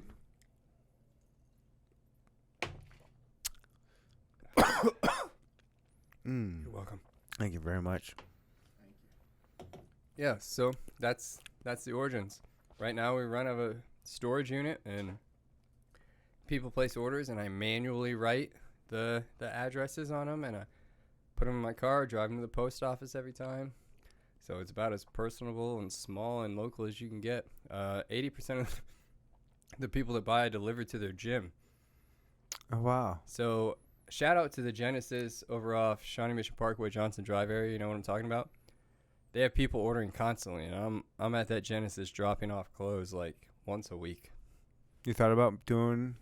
You're welcome. Thank you very much. Yeah, so that's the origins. Right now we run out of a storage unit and people place orders and I manually write the addresses on them, and I put them in my car, drive them to the post office every time. So it's about as personable and small and local as you can get. 80% of the people that buy it deliver to their gym. Oh, wow. So shout out to the Genesis over off Shawnee Mission Parkway, Johnson Drive area. You know what I'm talking about? They have people ordering constantly, and I'm at that Genesis dropping off clothes like once a week. You thought about doing,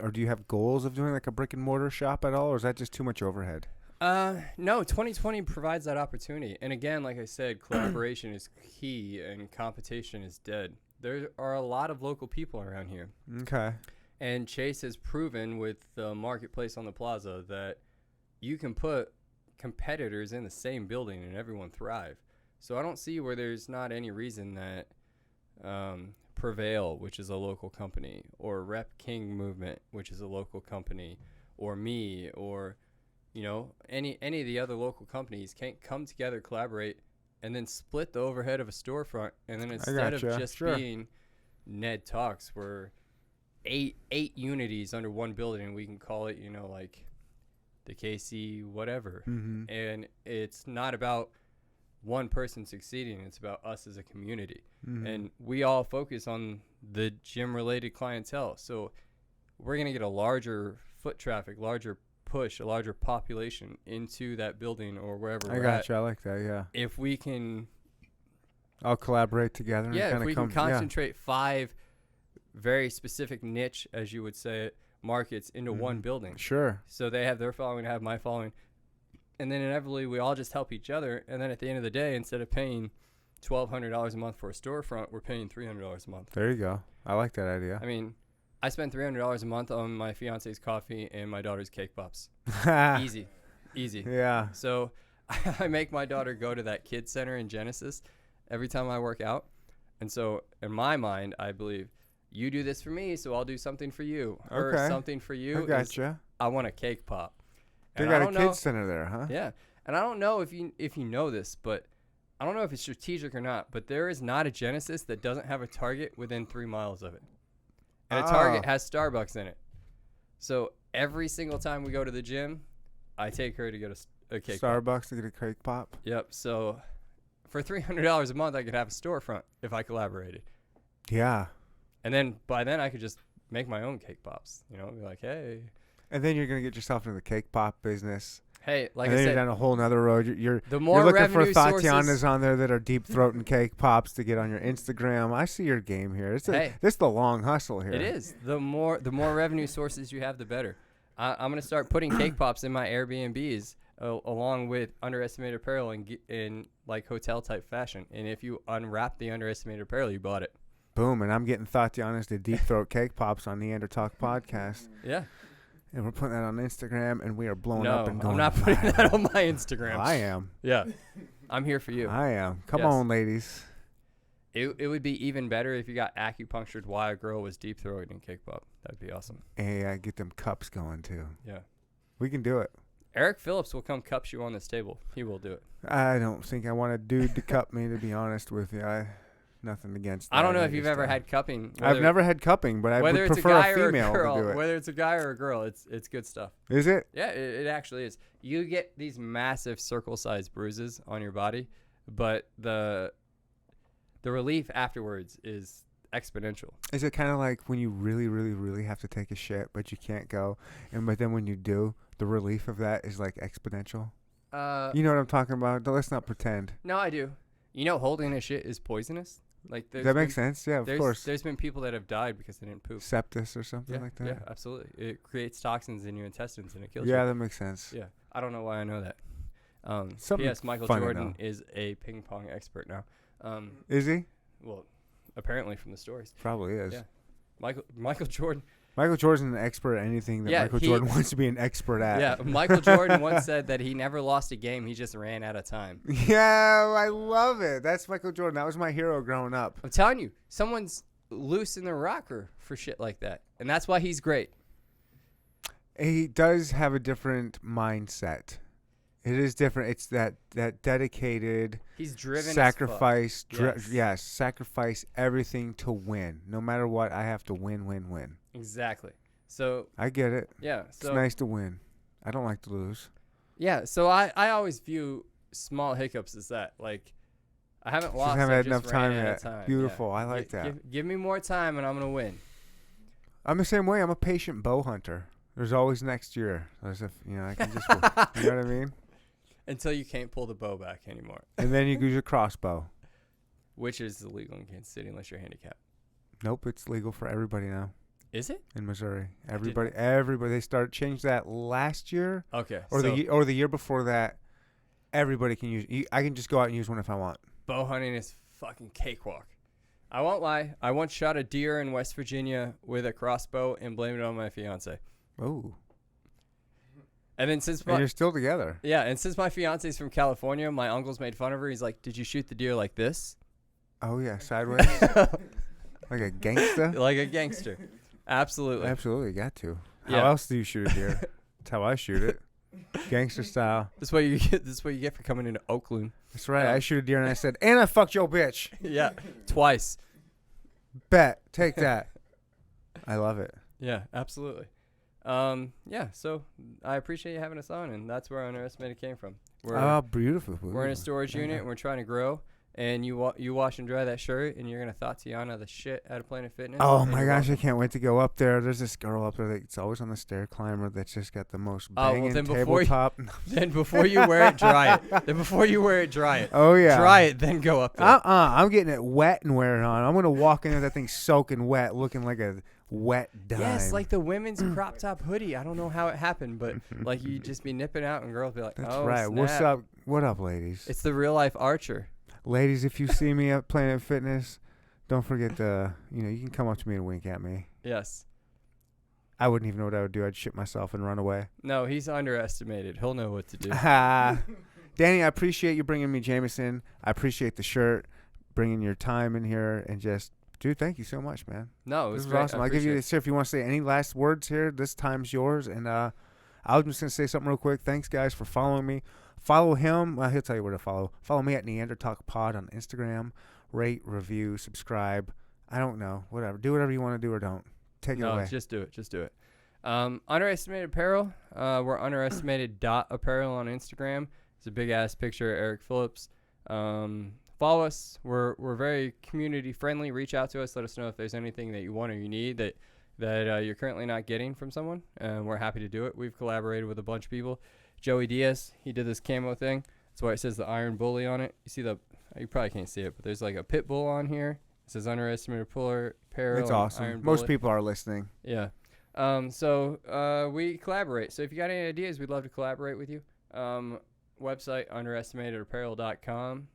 or do you have goals of doing like a brick and mortar shop at all, or is that just too much overhead? No, 2020 provides that opportunity. And again, like I said, collaboration is key and competition is dead. There are a lot of local people around here. Okay. And Chase has proven with the marketplace on the plaza that you can put competitors in the same building and everyone thrive. So I don't see where there's not any reason that Prevail, which is a local company, or Rep King Movement, which is a local company, or me, or any of the other local companies can't come together, collaborate, and then split the overhead of a storefront. And then instead of just being Ned Talks, we're eight unities under one building, we can call it, like the KC whatever. Mm-hmm. And it's not about one person succeeding. It's about us as a community. Mm-hmm. And we all focus on the gym-related clientele. So we're going to get a larger foot traffic, larger push, a larger population into that building or wherever we're at. I like that, yeah. If we can... I'll collaborate together. Yeah, and if we can concentrate 5 very specific niche, as you would say it, markets into one building. Sure. So they have their following, I have my following. And then inevitably we all just help each other. And then at the end of the day, instead of paying $1,200 a month for a storefront, we're paying $300 a month. There you go. I like that idea. I mean, I spend $300 a month on my fiance's coffee and my daughter's cake pops. Easy. Yeah. So I make my daughter go to that kids center in Genesis every time I work out. And so in my mind, I believe you do this for me, so I'll do something for you. Or something for you. I gotcha. I want a cake pop. They got a kids center there, huh? Yeah. And I don't know if you know this, but I don't know if it's strategic or not, but there is not a Genesis that doesn't have a Target within 3 miles of it. And a Target has Starbucks in it. So every single time we go to the gym, I take her to get a cake Starbucks pop. to get a cake pop? Yep. So for $300 a month, I could have a storefront if I collaborated. Yeah. And then by then, I could just make my own cake pops. Be like, hey. And then you're going to get yourself into the cake pop business. Hey, like and I then said, you're down a whole nother road. You're the more looking for revenue Tatianas sources on there that are deep throating cake pops to get on your Instagram. I see your game here. This is the long hustle here. It is. The more revenue sources you have, the better. I'm going to start putting cake pops in my Airbnbs along with underestimated apparel in like hotel type fashion. And if you unwrap the underestimated apparel, you bought it. Boom. And I'm getting Tatianas to deep throat cake pops on the Talk podcast. Yeah. And we're putting that on Instagram, and we are blowing up and going. I'm not putting that on my Instagram. I am. Yeah. I'm here for you. I am. Come on, ladies. It would be even better if you got acupunctured while a girl was deep throating cake pop. That'd be awesome. And get them cups going, too. Yeah. We can do it. Eric Phillips will come cups you on this table. He will do it. I don't think I want a dude to cup me, to be honest with you. Nothing against that. I don't know if you've ever had cupping. I've never had cupping, but I would prefer a female to do it. Whether it's a guy or a girl, it's good stuff. Is it? Yeah, it actually is. You get these massive circle-sized bruises on your body, but the relief afterwards is exponential. Is it kind of like when you really, really, really have to take a shit, but you can't go, but then when you do, the relief of that is like exponential? You know what I'm talking about? Let's not pretend. No, I do. Holding a shit is poisonous. Like that makes sense. Yeah, of course. There's been people that have died because they didn't poop. Sepsis or something like that. Yeah, absolutely. It creates toxins in your intestines and it kills you. Yeah, you. that makes sense. Yeah, I don't know why I know that. P.S. Michael Jordan is a ping pong expert now. Is he? Well, apparently from the stories. Probably is. Yeah, Michael Jordan. Michael Jordan's an expert at anything that Michael Jordan wants to be an expert at. Yeah, Michael Jordan once said that he never lost a game. He just ran out of time. Yeah, I love it. That's Michael Jordan. That was my hero growing up. I'm telling you, someone's loose in the rocker for shit like that. And that's why he's great. He does have a different mindset. It is different. It's that dedicated. He's driven. Sacrifice. As fuck. Yes, sacrifice everything to win. No matter what, I have to win. Exactly. So I get it. yeah, It's so nice to win. I don't like to lose. yeah, so I always view small hiccups as that. Like, I haven't lost. haven't I had just enough time ran out yet. of time. Beautiful. Yeah. I like that. Give me more time, and I'm gonna win. I'm the same way. I'm a patient bow hunter. There's always next year. As if I can just. You know what I mean? Until you can't pull the bow back anymore, And then you use a crossbow. which is illegal in Kansas City unless you're handicapped. Nope, it's legal for everybody now Is it? in Missouri. didn't Everybody. They changed that last year, Okay. or so the year before that. Everybody can use. I can just go out and use one if I want. bow hunting is fucking cakewalk. I won't lie. I once shot a deer in West Virginia with a crossbow and blamed it on my fiance. Oh, And then since and you're still together. since my fiance's from California, my uncle's made fun of her. He's like, "Did you shoot the deer like this?" Oh yeah, sideways, like a gangster. Like a gangster. Absolutely. Absolutely, got to. Yeah. How else do you shoot a deer? That's how I shoot it, gangster style. This what you get. This is what you get for coming into Oakland. That's right. Yeah. I shoot a deer and I said, "And I fucked your bitch." Yeah, twice. Bet, take that. I love it. Yeah, absolutely. Yeah. So I appreciate you having us on, and that's where Underestimated came from. Oh, beautiful. We're in a storage unit, and we're trying to grow. And you wash and dry that shirt, and you're gonna Tatiana the shit out of Planet Fitness. Oh and my you're gosh, I welcome. can't wait to go up there. There's this girl up there that's always on the stair climber that's just got the most Oh, well, banging then before you- tabletop. Then before you wear it, dry it. Then before you wear it, dry it. Oh yeah. Dry it, then go up there. I'm getting it wet and wearing it on. I'm gonna walk in there, that thing soaking wet, looking like a wet dime. Yes, like the women's crop top hoodie. I don't know how it happened, but like you just be nipping out, and girls be like, That's "Oh, right. snap." What's up? What up, ladies? It's the real life Archer. Ladies, if you see me at Planet Fitness, don't forget to, you can come up to me and wink at me. Yes. I wouldn't even know what I would do. I'd shit myself and run away. No, he's underestimated. He'll know what to do. Danny, I appreciate you bringing me Jameson. I appreciate the shirt, bringing your time in here, and just, dude, thank you so much, man. No, it This was is great. awesome. I I'll give you appreciate this here if you want to say any last words here. This time's yours. And I was just going to say something real quick. Thanks, guys, for following me. Follow him. He'll tell you where to follow. Follow me at Neanderthal Pod on Instagram. Rate, review, subscribe. I don't know. Whatever. Do whatever you want to do or don't. Take it away. No, just do it. Just do it. Underestimated Apparel. We're underestimated.apparel on Instagram. It's a big ass picture of Eric Phillips. Follow us. We're very community friendly. Reach out to us. Let us know if there's anything that you want or you need that you're currently not getting from someone. We're happy to do it. We've collaborated with a bunch of people. Joey Diaz, he did this camo thing. That's why it says the Iron Bully on it. You see you probably can't see it, but there's like a pit bull on here. It says Underestimated Apparel. It's and awesome. Iron Most Bullet. people are listening. Yeah. So we collaborate. So if you got any ideas, we'd love to collaborate with you. Website, underestimatedapparel.com.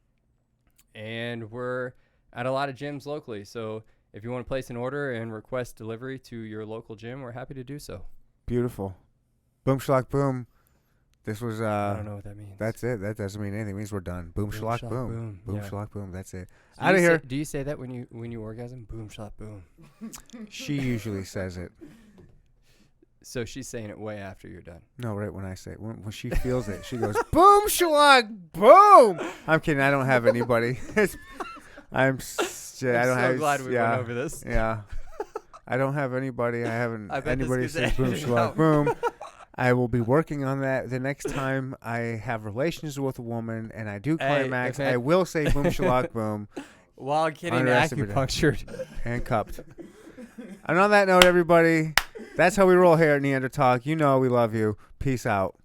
And we're at a lot of gyms locally. So if you want to place an order and request delivery to your local gym, we're happy to do so. Beautiful. Boom, schlock, boom. This was, I don't know what that means. That's it. That doesn't mean anything. It means we're done. Boom, Boom, schlock, schlock, boom. boom. Boom, Yeah. schlock, boom. That's it. So Out of here. Do you say that when you orgasm? Boom, shot, boom. She usually says it. So she's saying it way after you're done. No, right when I say it. When she feels it, she goes, boom, schlock, boom. I'm kidding. I don't have anybody. I don't I'm have. so glad we yeah, went over this. Yeah. I don't have anybody. I haven't I bet this anybody gets says boom, edited schlock, out. boom. I will be working on that the next time I have relations with a woman and I do Hey, climax. okay. I will say boom, schlock, boom, While getting Underestimated. acupunctured. and cupped. And on that note, everybody, that's how we roll here at Neanderthal. You know we love you. Peace out.